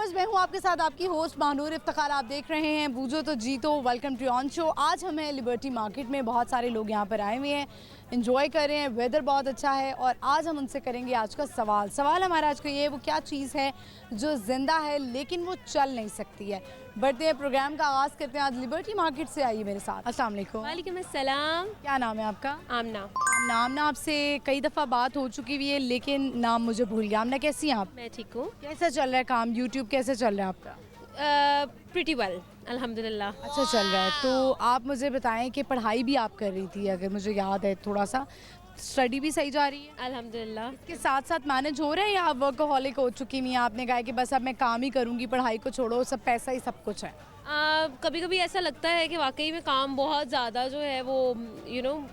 Viewers, मैं हूं आपके साथ आपकी होस्ट महानूर इफ्तिखार। आप देख रहे हैं बूझो तो जीतो, वेलकम टू ऑन शो। आज हम हैं लिबर्टी मार्केट में, बहुत सारे लोग यहां पर आए हुए हैं, एंजॉय कर रहे हैं, वेदर बहुत अच्छा है और आज हम उनसे करेंगे आज का सवाल हमारा आज का ये है, वो क्या चीज़ है जो जिंदा है लेकिन वो चल नहीं सकती है। बढ़ते हैं, प्रोग्राम का आगाज़ करते हैं। आज लिबर्टी मार्केट से आइए मेरे साथ। अस्सलाम वालेकुम। वालेकुम अस्सलाम। क्या नाम है आपका? आमना। आमना, आपसे कई दफ़ा बात हो चुकी हुई है लेकिन नाम मुझे भूल गया। आमना, कैसी हैं आप? मैं ठीक हूँ। कैसा चल रहा है काम? यूट्यूब कैसे चल रहा है आपका? प्रिटी वेल अल्हम्दुलिल्लाह। अच्छा चल रहा है। तो आप मुझे बताएं कि पढ़ाई भी आप कर रही थी, अगर मुझे याद है थोड़ा सा, स्टडी भी सही जा रही है? अल्हम्दुलिल्लाह। इसके साथ साथ मैनेज हो रहा है या आप वर्कहॉलिक हो चुकी हुई हैं? आपने कहा है कि बस अब मैं काम ही करूँगी, पढ़ाई को छोड़ो, सब पैसा ही सब कुछ है। कभी कभी ऐसा लगता है कि वाकई में काम बहुत ज़्यादा जो है वो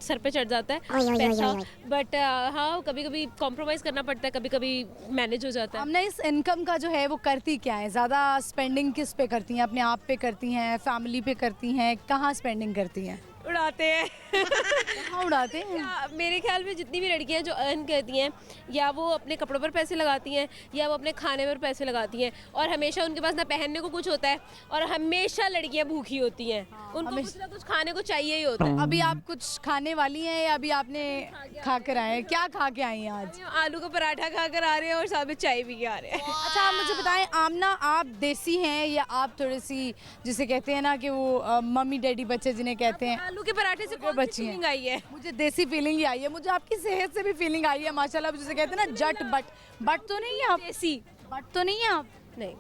सर पे चढ़ जाता है पैसा, बट हाँ कभी कभी कॉम्प्रोमाइज़ करना पड़ता है, कभी कभी मैनेज हो जाता है। हमने इस इनकम का जो है वो करती क्या है? ज़्यादा स्पेंडिंग किस पे करती हैं? अपने आप पे करती हैं, फैमिली पे करती हैं, कहाँ स्पेंडिंग करती हैं? उड़ाते हैं। कहाँ उड़ाते हैं? मेरे ख्याल में जितनी भी लड़कियां जो अर्न करती हैं, या वो अपने कपड़ों पर पैसे लगाती हैं या वो अपने खाने पर पैसे लगाती हैं, और हमेशा उनके पास ना पहनने को कुछ होता है और हमेशा लड़कियां भूखी होती हैं, उनको कुछ ना कुछ खाने को चाहिए ही होता है। अभी आप कुछ खाने वाली हैं या अभी आपने खा कर आए हैं? क्या खा के आई हैं आज? आलू का पराठा खा कर आ रहे हैं और साथ में चाय पी के आ रहे हैं। अच्छा, आप मुझे बताएं आमना, आप देसी हैं या आप थोड़ी सी, जिसे कहते हैं ना कि वो मम्मी डैडी बच्चे जिन्हें कहते हैं, आलू के पराठे से कौन सी बच्ची हैं? फीलिंग आई है? मुझे देसी फीलिंग ही आई है, मुझे आपकी सेहत से भी फीलिंग आई है माशाल्लाह। जिसे कहते हैं ना जट बट तो नहीं है आप? देसी बट तो नहीं है आप? नहीं,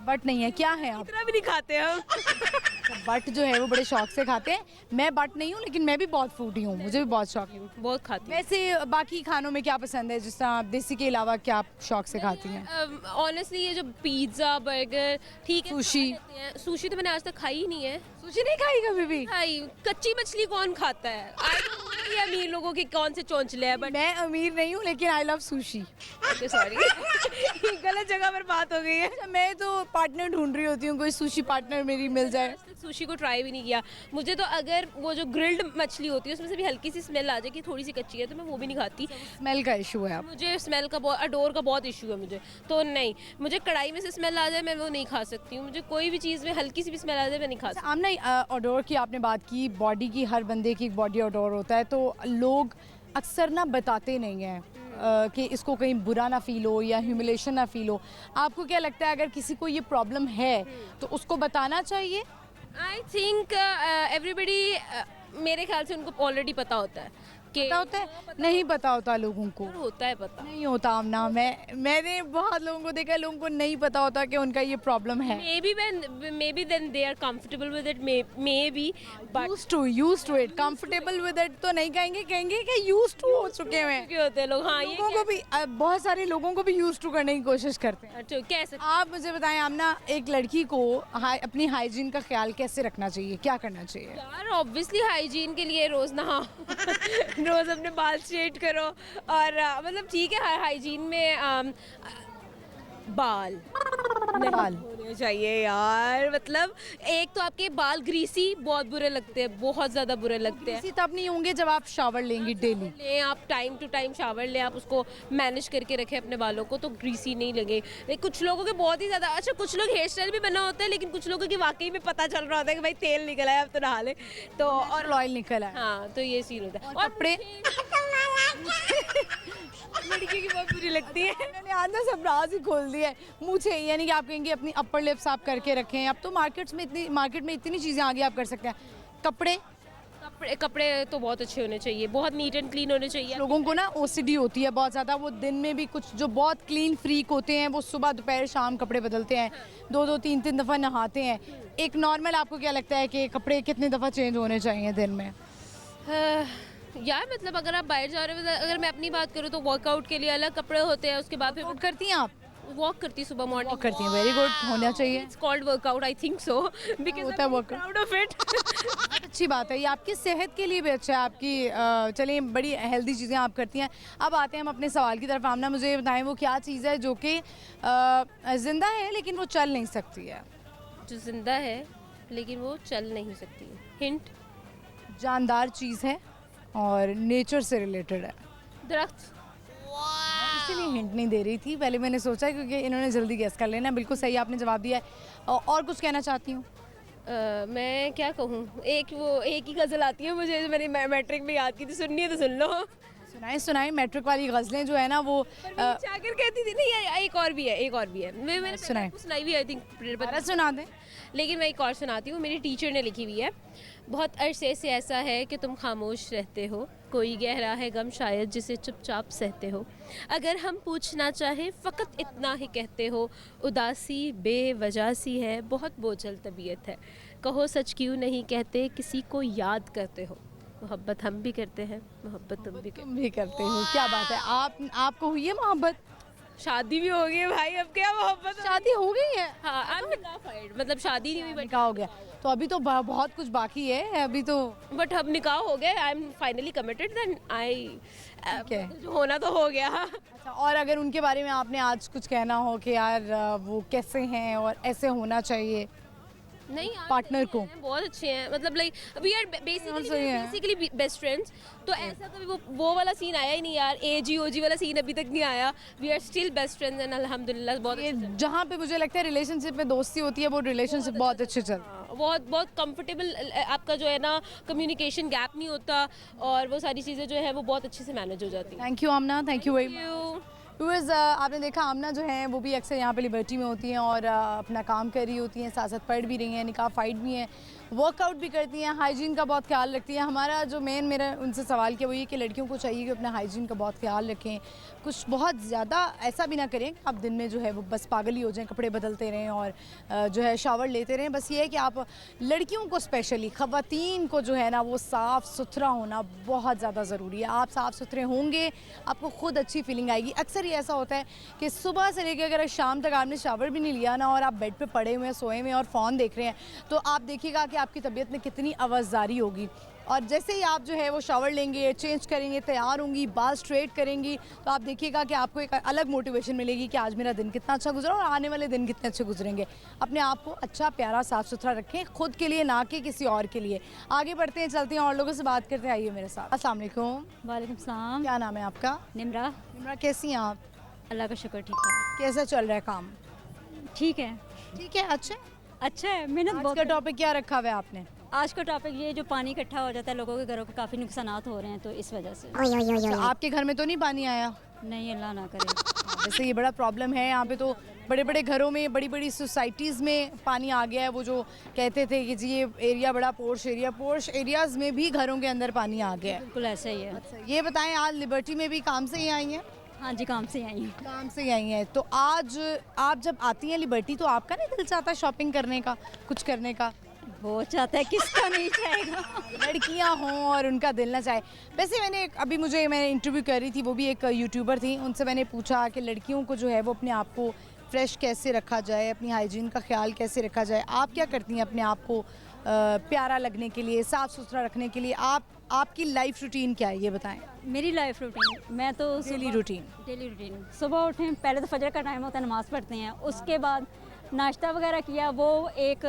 बट नहीं है, क्या है आप? इतना भी नहीं खाते हम। बट जो है वो बड़े शौक से खाते हैं। मैं बट नहीं हूँ लेकिन मैं भी बहुत फूडी हूँ, मुझे भी बहुत शौक है। बहुत खाती हूँ। वैसे बाकी खानों में क्या पसंद है, जिस तरह आप देसी के अलावा क्या आप शौक से खाती हैं? ऑनेस्टली ये जो पिज्ज़ा बर्गर ठीक है, सुशी? सुशी तो मैंने आज तक खाई ही नहीं है। सुशी नहीं खाई कभी भी? खाई, कच्ची मछली कौन खाता है? आई डोंट नो ये अमीर लोगों के कौन से चोंचले हैं, बट मैं अमीर नहीं हूँ लेकिन आई लव सुशी। सॉरी। गलत जगह पर बात हो गई है। अच्छा, मैं तो पार्टनर ढूंढ रही होती हूँ, कोई सुशी पार्टनर मेरी मिल जाए। सुशी को ट्राई भी नहीं किया। मुझे तो अगर वो जो ग्रिल्ड मछली होती है उसमें से भी हल्की सी स्मेल आ जाए कि थोड़ी सी कच्ची है, तो मैं वो भी नहीं खाती। स्मेल का इशू है आप? मुझे स्मेल का बहुत, अडोर का बहुत इशू है मुझे, तो नहीं, मुझे कढ़ाई में से स्मेल आ जाए मैं वो नहीं खा सकती हूँ। मुझे कोई भी चीज़ में हल्की सी भी स्मेल आ जाए मैं नहीं खा सकती। आमना, ऑडोर की आपने बात की, बॉडी की, हर बंदे की एक बॉडी ऑडोर होता है, तो लोग अक्सर ना बताते नहीं हैं कि इसको कहीं बुरा ना फील हो या ह्यूमिलेशन ना फील हो। आपको क्या लगता है अगर किसी को ये प्रॉब्लम है तो उसको बताना चाहिए? आई थिंक एवरीबडी, मेरे ख्याल से उनको ऑलरेडी पता होता है कि पता होता है, नहीं पता होता लोगों को? होता है पता। नहीं होता आमना, मैंने बहुत लोगों को देखा, लोगों को नहीं पता होता कि उनका ये प्रॉब्लम है। maybe then they are comfortable with it, maybe but used to it, comfortable with it तो नहीं कहेंगे कि used to हो चुके हैं। क्यों होते हैं लोग? हाँ, ये लोगों को भी, बहुत सारे लोगों को भी used to करने की कोशिश करते हैं। अच्छा, कैसे? आप मुझे बताएं आमना, एक लड़की को अपनी हाइजीन का ख्याल कैसे रखना चाहिए, क्या करना चाहिए? यार ऑब्वियसली हाइजीन के लिए रोज नहाओ। रोज अपने बाल स्ट्रेट करो, और मतलब ठीक है, हाइजीन में बाल बाल होने चाहिए यार। मतलब एक तो आपके बाल ग्रीसी बहुत बुरे लगते हैं, बहुत ज़्यादा बुरे लगते हैं। इसी तब नहीं होंगे जब आप शावर लेंगी डेली। लें आप, टाइम टू टाइम शावर लें आप, उसको मैनेज करके रखें अपने बालों को, तो ग्रीसी नहीं लगे। लेकिन कुछ लोगों के बहुत ही ज़्यादा, अच्छा कुछ लोग हेयर स्टाइल भी बना होता है, लेकिन कुछ लोगों की वाकई में पता चल रहा होता है कि भाई तेल निकला है अब तो नहा ले, तो और ऑयल निकला है। हाँ, तो ये सीन होता है। और कपड़े? लड़की की बहुत बुरी लगती है। मैंने आज ना सब राज ही खोल दिया है मुझे, यानी कि आप कहेंगे अपनी अपर लिप्स आप करके रखें। अब तो मार्केट में इतनी चीज़ें आगे आप कर सकते हैं। कपड़े तो बहुत अच्छे होने चाहिए, बहुत नीट एंड क्लीन होने चाहिए। लोगों को ना ओसीडी होती है बहुत ज़्यादा, वो दिन में भी, कुछ जो बहुत क्लीन फ्रीक होते हैं वो सुबह दोपहर शाम कपड़े बदलते हैं, 2-2 3-3 दफ़ा नहाते हैं। एक नॉर्मल आपको क्या लगता है कि कपड़े कितनी दफ़ा चेंज होने चाहिए दिन में? यार मतलब अगर आप बाहर जा रहे हो, अगर मैं अपनी बात करूँ तो वर्कआउट के लिए अलग कपड़े होते हैं, उसके बाद फिर वॉक करती हैं आप? वॉक करती हूँ सुबह मॉर्निंग। वॉक करती हैं, वेरी गुड, होना चाहिए। It's called workout, I think so, because होता है workout। Proud of it. अच्छी बात है, ये आपकी सेहत के लिए भी अच्छा है, आपकी चलिए बड़ी हेल्दी चीज़ें आप करती हैं। अब आते हैं हम अपने सवाल की तरफ। आमना, मुझे बताएं वो क्या चीज़ है जो कि ज़िंदा है लेकिन वो चल नहीं सकती है? जो जिंदा है लेकिन वो चल नहीं सकती। हिंट? जानदार चीज़ है और नेचर से रिलेटेड है। दरख्त। इसीलिए हिंट नहीं दे रही थी, पहले मैंने सोचा क्योंकि इन्होंने जल्दी गेस कर लेना। बिल्कुल सही आपने जवाब दिया है। और कुछ कहना चाहती हूँ? मैं क्या कहूँ, एक ही गज़ल आती है मुझे, जो मैंने मैट्रिक में याद की थी, सुननी है तो सुन लो। सुनाए मैट्रिक वाली गज़लें जो है ना वो चाकर कहती थी नहीं, एक और भी है मैंने सुनाए। सुनाई भी आई थिंक, सुना दें। लेकिन मैं एक और सुनाती हूँ, मेरी टीचर ने लिखी हुई है। बहुत अरसे से ऐसा है कि तुम खामोश रहते हो, कोई गहरा है गम शायद जिसे चुपचाप सहते हो, अगर हम पूछना चाहें फ़कत इतना ही कहते हो, उदासी बेवजह सी है बहुत बोझल तबीयत है, कहो सच क्यों नहीं कहते किसी को याद करते हो, मोहब्बत हम भी करते हैं, मोहब्बत तुम भी करते हो। क्या बात है, आपको हुई है मोहब्बत? शादी भी हो गई है भाई, अब क्या मोहब्बत। शादी हो गई है? हाँ, मतलब शादी नहीं हुई बट निकाह हो गया, तो अभी तो बहुत कुछ बाकी है अभी तो। बट अब निकाह हो गया, I am finally committed, then है। होना तो हो गया। अच्छा, और अगर उनके बारे में आपने आज कुछ कहना हो कि यार वो कैसे हैं और ऐसे होना चाहिए नहीं पार्टनर को? बहुत अच्छे हैं, मतलब लाइक वी आर सही है। बेसिकली बेस्ट फ्रेंड्स, तो ऐसा कभी वो वाला सीन आया ही नहीं यार, एजी ओजी वाला सीन अभी तक नहीं आया, we are still best friends and अल्हम्दुलिल्लाह बहुत ये अच्छे जहाँ पे मुझे लगता है रिलेशनशिप में दोस्ती होती है वो रिलेशनशिप बहुत अच्छे चल। बहुत कंफर्टेबल, आपका जो है ना कम्युनिकेशन गैप नहीं होता, और वो सारी चीज़ें जो है वो बहुत अच्छे से मैनेज हो जाती हैं। Thank you Aamna, thank you very much. You. Viewers, आपने देखा आमना जो है वो भी अक्सर यहाँ पे लिबर्टी में होती हैं और अपना काम कर रही होती हैं, साथ साथ पढ़ भी रही हैं, निकाह फाइट भी हैं, वर्कआउट भी करती हैं, हाइजीन का बहुत ख्याल रखती हैं। हमारा जो मेरा उनसे सवाल किया वो ये कि लड़कियों को चाहिए कि अपना हाइजीन का बहुत ख्याल रखें, कुछ बहुत ज़्यादा ऐसा भी ना करें कि आप दिन में जो है वो बस पागल ही हो जाएं, कपड़े बदलते रहें और जो है शावर लेते रहें। बस ये है कि आप लड़कियों को स्पेशली ख़वातीन को जो है ना वो साफ़ सुथरा होना बहुत ज़्यादा ज़रूरी है। आप साफ़ सुथरे होंगे, आपको खुद अच्छी फीलिंग आएगी। अक्सर ये ऐसा होता है कि सुबह से लेकर अगर शाम तक आपने शावर भी नहीं लिया ना और आप बेड पे पड़े हुए हैं, सोए हुए हैं और फ़ोन देख रहे हैं, तो आप देखिएगा कि आपकी तबीयत में कितनी आवाज़ारी होगी। और जैसे ही आप जो है वो शावर लेंगे, चेंज करेंगे, तैयार होंगी, बाल स्ट्रेट करेंगी, तो आप देखिएगा कि आपको एक अलग मोटिवेशन मिलेगी कि आज मेरा दिन कितना अच्छा गुजरा और आने वाले दिन कितने अच्छे गुजरेंगे। अपने आप को अच्छा प्यारा साफ़ सुथरा रखें, खुद के लिए ना कि किसी और के लिए। आगे बढ़ते हैं, चलते हैं और लोगों से बात करते हैं। आइए मेरे साथ। अस्सलाम वालेकुम। वालेकुम सलाम। क्या नाम है आपका? निम्रा। निम्रा, कैसी हैं आप? अल्लाह का शुक्र, ठीक है। कैसा चल रहा है काम? ठीक है, ठीक है, अच्छा है, मेहनत आज बहुत का है। टॉपिक क्या रखा हुआ है आपने? आज का टॉपिक ये जो पानी इकट्ठा हो जाता है, लोगों के घरों को काफ़ी नुकसानात हो रहे हैं, तो इस वजह से। अच्छा, आपके घर में तो नहीं पानी आया? नहीं, अल्लाह ना करे। वैसे ये बड़ा प्रॉब्लम है यहाँ पे, तो बड़े बड़े घरों में, बड़ी बड़ी सोसाइटीज़ में पानी आ गया है। वो जो कहते थे कि जी ये एरिया बड़ा पोर्श एरियाज़ में भी घरों के अंदर पानी आ गया है। बिल्कुल ऐसा ही है। ये बताएं, आज लिबर्टी में भी काम से ही आई हैं? हाँ जी, काम से आई हूँ। काम से ही आई हैं, तो आज आप जब आती हैं लिबर्टी तो आपका नहीं दिल चाहता शॉपिंग करने का, कुछ करने का? वो चाहता है, किसका नहीं चाहेगा। लड़कियां हों और उनका दिल ना चाहे। वैसे मैंने इंटरव्यू कर रही थी, वो भी एक यूट्यूबर थी, उनसे मैंने पूछा कि लड़कियों को जो है वो अपने आप को फ्रेश कैसे रखा जाए, अपनी हाइजीन का ख्याल कैसे रखा जाए। आप क्या करती हैं अपने आप को प्यारा लगने के लिए, साफ़ सुथरा रखने के लिए? आपकी लाइफ रूटीन क्या है, ये बताएं। मेरी लाइफ रूटीन, मैं तो डेली रूटीन सुबह उठें, पहले तो फजर का टाइम होता है, नमाज़ पढ़ते हैं, उसके बाद नाश्ता वगैरह किया। वो एक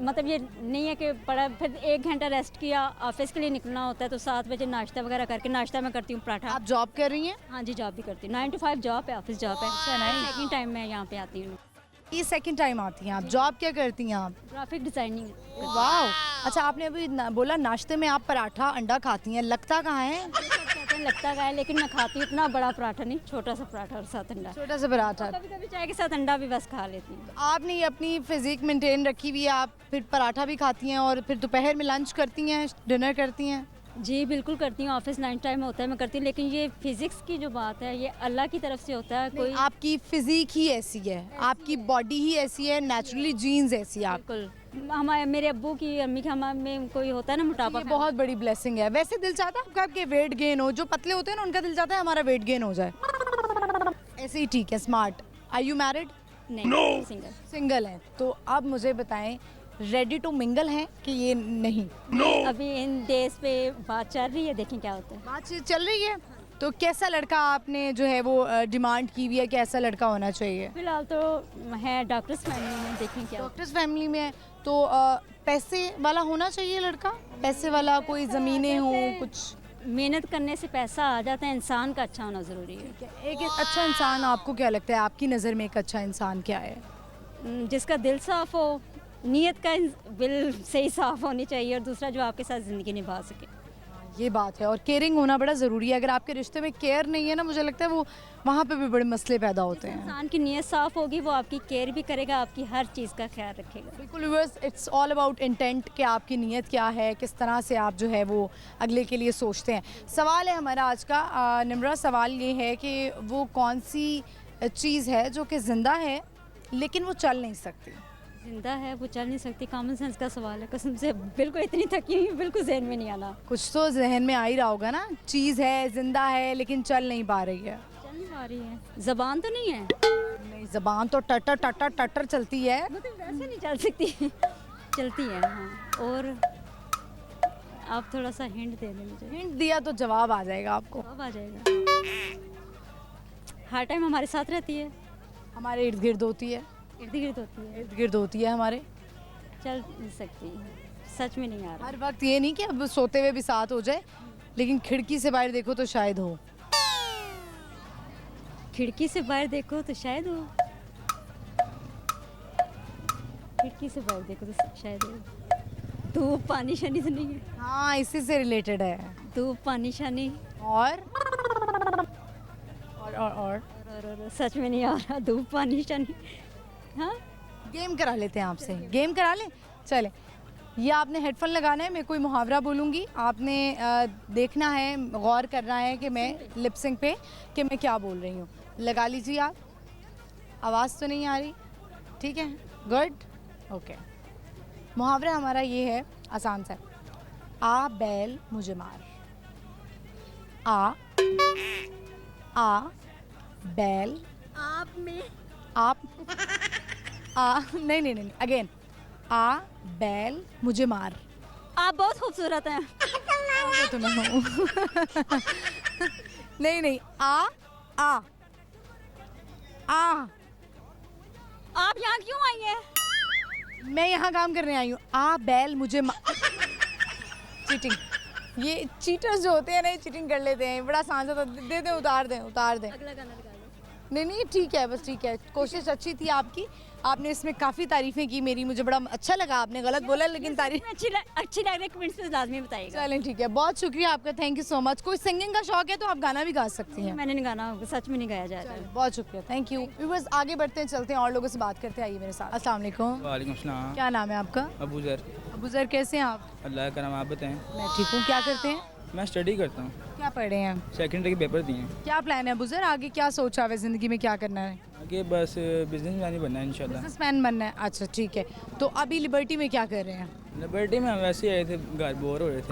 मतलब ये नहीं है कि पढ़ा, फिर 1 घंटा रेस्ट किया, ऑफिस के लिए निकलना होता है, तो 7 बजे नाश्ता वगैरह करके, नाश्ता मैं करती हूँ पराठा। आप जॉब कर रही हैं? हाँ जी, जॉब भी करती हूँ, 9 to 5 जॉब है, ऑफिस जॉब है। सेकंड टाइम मैं यहाँ पे आती हूँ। ये सेकंड टाइम आती हैं आप? जॉब क्या करती हैं आप? Graphic designing. वाह, अच्छा, आपने अभी बोला नाश्ते में आप पराठा अंडा खाती हैं, लगता कहाँ है? कहते हैं लगता है, लेकिन मैं खाती हूँ इतना बड़ा पराठा नहीं, छोटा सा पराठा और साथ अंडा। छोटा सा पराठा। कभी कभी चाय के साथ अंडा भी बस खा लेती हूँ। आपने ये अपनी फिजिक मेंटेन रखी हुई है, आप फिर पराठा भी खाती हैं और फिर दोपहर में लंच करती हैं, डिनर करती हैं? जी बिल्कुल करती हूँ, ऑफिस लंच टाइम होता है मैं करती हूँ, लेकिन ये फिजिक्स की जो बात है ये अल्लाह की तरफ से होता है। कोई आपकी फिजिक ही ऐसी है, आपकी बॉडी ही ऐसी है, नेचुरली जीन्स ऐसी है आप। बिल्कुल, हमारे मेरे अब्बू की, अम्मी के हमारे में कोई होता है ना मोटापा, ये बहुत बड़ी ब्लेसिंग है। वैसे दिल चाहता है आपका आपके वेट गेन हो, जो पतले होते हैं ना उनका दिल चाहता है हमारा वेट गेन हो जाए। ऐसे ही ठीक है, स्मार्ट। Are you married? नहीं, सिंगल है। तो अब मुझे बताएं, रेडी टू मिंगल हैं कि ये नहीं? अभी इन डेज पे बात चल रही है, देखें क्या होता है। बातचीत चल रही है, तो कैसा लड़का आपने जो है वो डिमांड की हुई है, कैसा लड़का होना चाहिए? फिलहाल तो है डॉक्टर्स फैमिली में, देखें क्या। डॉक्टर्स फैमिली में है, तो पैसे वाला होना चाहिए लड़का? पैसे वाला, कोई ज़मीनें हो कुछ? मेहनत करने से पैसा आ जाता है, इंसान का अच्छा होना ज़रूरी है। एक अच्छा इंसान आपको क्या लगता है, आपकी नज़र में एक अच्छा इंसान क्या है? जिसका दिल साफ़ हो, नीयत का बिल सही साफ़ होनी चाहिए, और दूसरा जो आपके साथ ज़िंदगी निभा सके। ये बात है, और केयरिंग होना बड़ा ज़रूरी है। अगर आपके रिश्ते में केयर नहीं है ना, मुझे लगता है वो वहाँ पे भी बड़े मसले पैदा होते हैं। इंसान की नीयत साफ़ होगी, वो आपकी केयर भी करेगा, आपकी हर चीज़ का ख्याल रखेगा। बिल्कुल viewers, it's all about intent कि आपकी नीयत क्या है, किस तरह से आप जो है वो अगले के लिए सोचते हैं। सवाल है हमारा आज का निम्रा, सवाल ये है कि वो कौन सी चीज़ है जो कि ज़िंदा है लेकिन वो चल नहीं सकती? जिंदा है वो चल नहीं सकती, कॉमन सेंस का सवाल है, कसम से बिल्कुल इतनी थकी हुई, बिल्कुल जहन में नहीं आना। कुछ तो जहन में आ ही रहा होगा ना, चीज़ है, ज़िंदा है लेकिन चल नहीं पा रही है। चल नहीं पा रही है, ज़बान तो नहीं है, नहीं, ज़बान तो टटर टटर टटर चलती है। मतलब वैसे नहीं चल सकती चलती है हाँ। और आप थोड़ा सा हिंट दे दें मुझे। हिंट दिया तो जवाब आ जाएगा आपको। कब आ जाएगा? हर टाइम हमारे साथ रहती है, हमारे इर्द गिर्द होती है, इर्द गिर्द होती है, इर्द गिर्द होती है हमारे। चल नहीं सकती, सच में नहीं आ रहा। हर वक्त ये नहीं कि अब सोते हुए भी साथ हो जाए, लेकिन खिड़की से बाहर देखो तो शायद हो। खिड़की से बाहर देखो तो शायद हो, खिड़की से बाहर देखो तो शायद हो। धूप पानी शानी तो नहीं है? हाँ, इसी से रिलेटेड है। धूप पानी शानी और और सच में नहीं आ रहा, धूप पानी शानी। हाँ, गेम करा लेते हैं आपसे, गेम करा लें। चले, ये आपने हेडफोन लगाना है, मैं कोई मुहावरा बोलूँगी, आपने देखना है, गौर करना है कि मैं लिपसिंग पे कि मैं क्या बोल रही हूँ। लगा लीजिए आप, आवाज़ तो नहीं आ रही? ठीक है, गुड, ओके। मुहावरा हमारा ये है, आसान सा है। आ बैल मुझे मार। आ बैल आप में आप नहीं अगेन। आ बैल मुझे मार। आप बहुत खूबसूरत हैं। वो तो मैं हूँ नहीं आ आप यहाँ क्यों आई हैं? मैं यहाँ काम करने आई हूँ। आ बैल मुझे चीटिंग, ये चीटर्स जो होते हैं ना, ये चीटिंग कर लेते हैं, बड़ा आसान सा। दे दें, उतार दें। अगला गाना लगा लो। नहीं ठीक है, बस ठीक है, कोशिश अच्छी थी आपकी, आपने इसमें काफ़ी तारीफ़ें की मेरी, मुझे बड़ा अच्छा लगा। आपने गलत बोला लेकिन तारीफ अच्छी लग रही है, कमेंट्स में लाजमी बताइएगा। चलें, ठीक है, बहुत शुक्रिया आपका, थैंक यू सो मच। कोई सिंगिंग का शौक है तो आप गाना भी गा सकती हैं। मैंने नहीं गाना, सच में नहीं गाया जा रहा है। बहुत शुक्रिया, थैंक यू। व्यूअर्स, आगे बढ़ते हैं, चलते हैं और लोगों से बात करते हैं। आइए मेरे साथ। अस्सलाम वालेकुम। वालेकुम सलाम। क्या नाम है आपका? अबू ज़र। अबू ज़र, कैसे हैं आप? अल्लाह का नाम, आप बताएं। मैं ठीक हूँ। क्या करते हैं? मैं स्टडी करता हूँ, क्या पढ़ रहे हैं? सेकेंडरी के पेपर दिए हैं। क्या प्लान है अबू ज़र, आगे क्या सोचा है ज़िंदगी में, क्या करना है? आगे बस बिजनेसमैन ही बनना है इंशाल्लाह। बिजनेसमैन बनना है, अच्छा ठीक है। तो अभी लिबर्टी में क्या कर रहे हैं? लिबर्टी में हम वैसे ही आए थे, घर बोर हो रहे थे।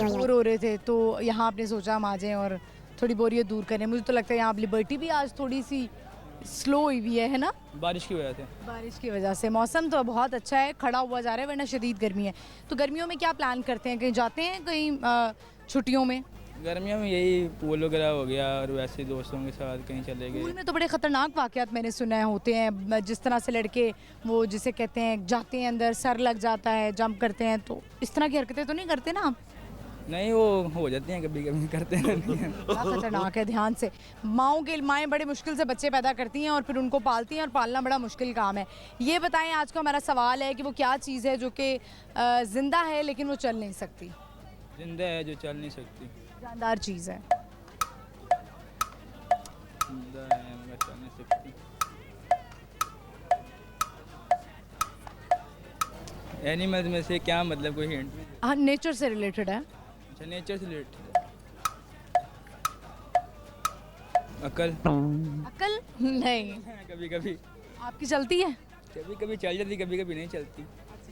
बोर हो रहे थे तो यहाँ आपने सोचा हम आ जाएं और थोड़ी बोरियत दूर करें। मुझे तो लगता है यहाँ लिबर्टी भी आज थोड़ी सी स्लो हुई हुई है ना? बारिश की वजह से। बारिश की वजह से मौसम तो बहुत अच्छा है, खड़ा हुआ जा रहा है, वरना शदीद गर्मी है। तो गर्मियों में क्या प्लान करते हैं, कहीं जाते हैं कहीं छुट्टियों में? गर्मियों में यही पूल वगैरह हो गया, और वैसे दोस्तों के साथ कहीं चले पूल गए। में तो बड़े ख़तरनाक वाक़यात मैंने सुना है होते हैं, जिस तरह से लड़के वो जिसे कहते हैं जाते हैं अंदर, सर लग जाता है, जंप करते हैं, तो इस तरह की हरकतें तो नहीं करते ना आप? नहीं, वो हो जाती हैं कभी कभी, करते रहती हैं। बड़ा खतरनाक है, ध्यान से। माएँ बड़े मुश्किल से बच्चे पैदा करती हैं और फिर उनको पालती हैं, और पालना बड़ा मुश्किल काम है। ये बताएं, आज का हमारा सवाल है कि वो क्या चीज़ है जो कि ज़िंदा है लेकिन वो चल नहीं सकती? जिंदा है जो चल नहीं सकती। जानदार चीज़ है। जिंदा है मगर चल नहीं सकती। एनिमल्स में से क्या मतलब, कोई हिंट? हाँ, नेचर से रिलेटेड है। अच्छा, नेचर से रिलेटेड। अकल। अकल नहीं। कभी कभी आपकी चलती है? कभी कभी चल जाती, कभी कभी नहीं चलती।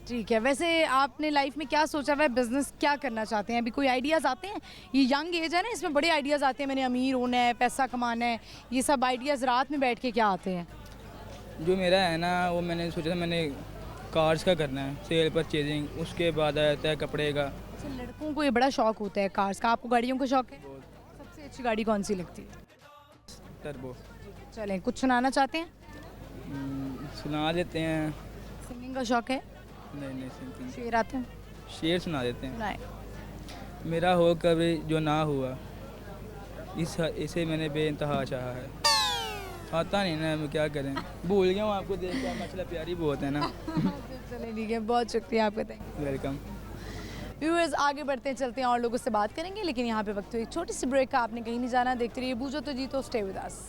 ठीक है। वैसे आपने लाइफ में क्या सोचा हुआ है, बिजनेस क्या करना चाहते हैं? अभी कोई आइडियाज़ आते हैं? ये यंग एज है ना, इसमें बड़े आइडियाज़ आते हैं, मैंने अमीर होना है, पैसा कमाना है, ये सब आइडियाज़ रात में बैठ के क्या आते हैं? जो मेरा है ना, वो मैंने सोचा था, मैंने कार्स का करना है, सेल परचेजिंग, उसके बाद आता है कपड़े का। अच्छा, लड़कों को ये बड़ा शौक होता है कार्स का, आपको गाड़ियों का शौक है? सबसे अच्छी गाड़ी कौन सी लगती है? टर्बो। चलें, कुछ सुनाना चाहते हैं? सुना देते हैं। सिंगिंग का शौक है? नहीं सिंगिंग। शेर आते हैं? शेर सुना देते हैं। सुनाए। मेरा हो कभी जो ना हुआ, इसे मैंने बेइंतहा चाहा है। आता नहीं ना, हम क्या करें, भूल गया हूँ आपको देख कर, मसला प्यारी बहुत है ना। चले ठीक है, बहुत शुक्रिया आपका, थैंक यू। वेलकम। व्यूअर्स आगे बढ़ते हैं, चलते हैं और लोगों से बात करेंगे, लेकिन यहाँ पे वक्त हुई एक छोटी सी ब्रेक का। आपने कहीं नहीं जाना, देखते रहिए बूझो तो जीतो, stay with us.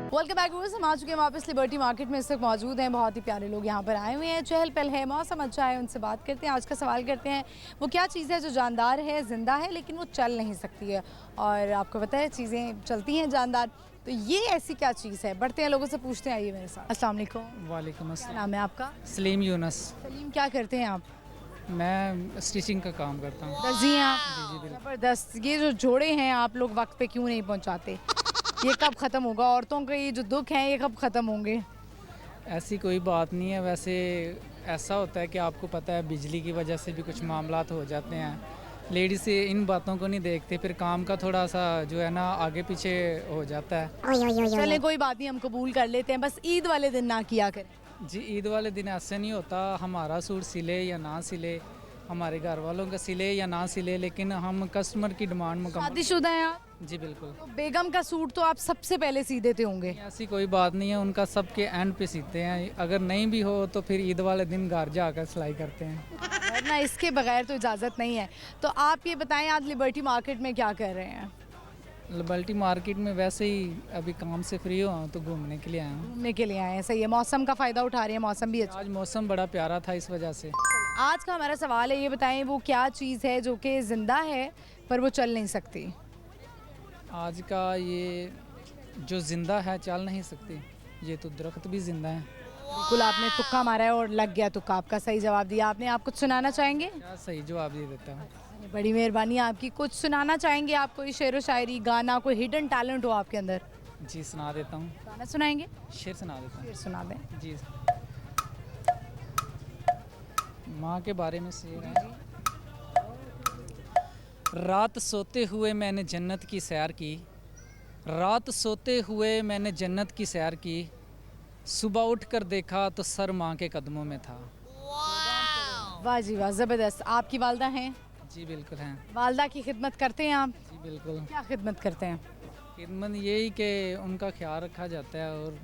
Welcome back viewers, हम आ चुके हैं वापस लिबर्टी मार्केट में। इस वक्त मौजूद हैं बहुत ही प्यारे लोग यहाँ पर आए हुए हैं, चहल पहल है, मौसम अच्छा है, उनसे बात करते हैं। आज का सवाल करते हैं, वो क्या चीज़ है जो जानदार है, ज़िंदा है, लेकिन वो चल नहीं सकती है। और आपको पता है चीज़ें चलती हैं जानदार, तो ये ऐसी क्या चीज़ है? बढ़ते हैं, लोगों से पूछते हैं, आइए मेरे साथ। अस्सलाम वालेकुम। वालेकुम क्या अस्सलाम। नाम है आपका? सलीम यूनस। सलीम, क्या करते हैं आप? मैं स्टिचिंग का काम करता हूँ। दर्जी हैं आप? ज़बरदस्त। ये जो जोड़े हैं आप लोग वक्त पे क्यों नहीं पहुँचाते? ये कब ख़त्म होगा? औरतों के ये जो दुख हैं ये कब ख़त्म होंगे? ऐसी कोई बात नहीं है, वैसे ऐसा होता है कि आपको पता है बिजली की वजह से भी कुछ मामलात हो जाते हैं। लेडीज़ से इन बातों को नहीं देखते, फिर काम का थोड़ा सा जो है ना आगे पीछे हो जाता है। चलें कोई बात नहीं, हम कबूल कर लेते हैं, बस ईद वाले दिन ना किया करें। जी, ईद वाले दिन ऐसे नहीं होता, हमारा सूट सिले या ना सिले, हमारे घर वालों का सिले या ना सिले, लेकिन हम कस्टमर की डिमांड मुकम्मल। शादीशुदा हैं आप? जी बिल्कुल। तो बेगम का सूट तो आप सबसे पहले सी देते होंगे। ऐसी कोई बात नहीं है, उनका सबके एंड पे सीते हैं। अगर नहीं भी हो तो फिर ईद वाले दिन घर जाकर सिलाई करते हैं। वरना इसके बगैर तो इजाज़त नहीं है। तो आप ये बताएं, आज लिबर्टी मार्केट में क्या कर रहे हैं? लिबर्टी मार्केट में वैसे ही अभी काम से फ्री हुआ हूँ तो घूमने के लिए आया हूँ। घूमने के लिए आए हैं, सही है। मौसम का फ़ायदा उठा रहे हैं, मौसम भी अच्छा। आज मौसम बड़ा प्यारा था, इस वजह से। आज का हमारा सवाल है, ये बताएं वो क्या चीज़ है जो कि ज़िंदा है पर वो चल नहीं सकती? आज का ये जो ज़िंदा है चल नहीं सकती, ये तो दरख्त भी ज़िंदा है। बिल्कुल, आपने तुक्का मारा है और लग गया तुक्का, आपका सही जवाब दिया आपने। आप कुछ सुनाना चाहेंगे? क्या सही जवाब दे देता हूँ। बड़ी मेहरबानी आपकी। कुछ सुनाना चाहेंगे आप? कोई शेरो शायरी, गाना, कोई हिडन टैलेंट हो आपके अंदर? जी सुना देता हूँ, गाना सुनाएंगे? शेर सुना देता फिर सुना दें। हूँ। जी, माँ के बारे में शेर है। रात सोते हुए मैंने जन्नत की सैर की, रात सोते हुए मैंने जन्नत की सैर की, सुबह उठकर देखा तो सर माँ के कदमों में था। वाह जी वाह, ज़बरदस्त। आपकी वालदा हैं? जी बिल्कुल हैं। वालदा की खिदमत करते हैं आप? जी बिल्कुल। क्या खिदमत करते हैं? खिदमत यही कि उनका ख्याल रखा जाता है और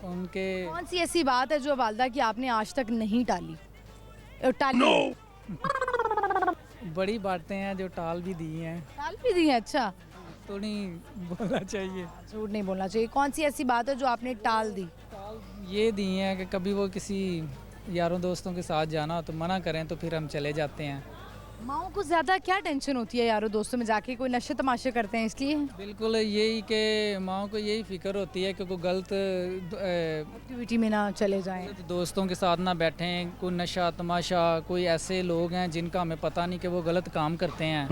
उनके। कौन सी ऐसी बात है जो वालदा की आपने आज तक नहीं टाली? टाली बड़ी बातें हैं जो टाल भी दी हैं, टाल भी दी है? अच्छा, तो नहीं बोलना चाहिए। झूठ नहीं बोलना चाहिए। कौन सी ऐसी बात है जो आपने टाल दी? ये दी हैं कि कभी वो किसी यारों दोस्तों के साथ जाना हो तो मना करें तो फिर हम चले जाते हैं। माओ को ज़्यादा क्या टेंशन होती है यारों दोस्तों में जाके? कोई नशे तमाशे करते हैं इसलिए? बिल्कुल यही कि माँ को यही फिक्र होती है कि कोई गलत एक्टिविटी में ना चले जाएं। दोस्तों के साथ ना बैठें, कोई नशा तमाशा, कोई ऐसे लोग हैं जिनका हमें पता नहीं कि वो गलत काम करते हैं,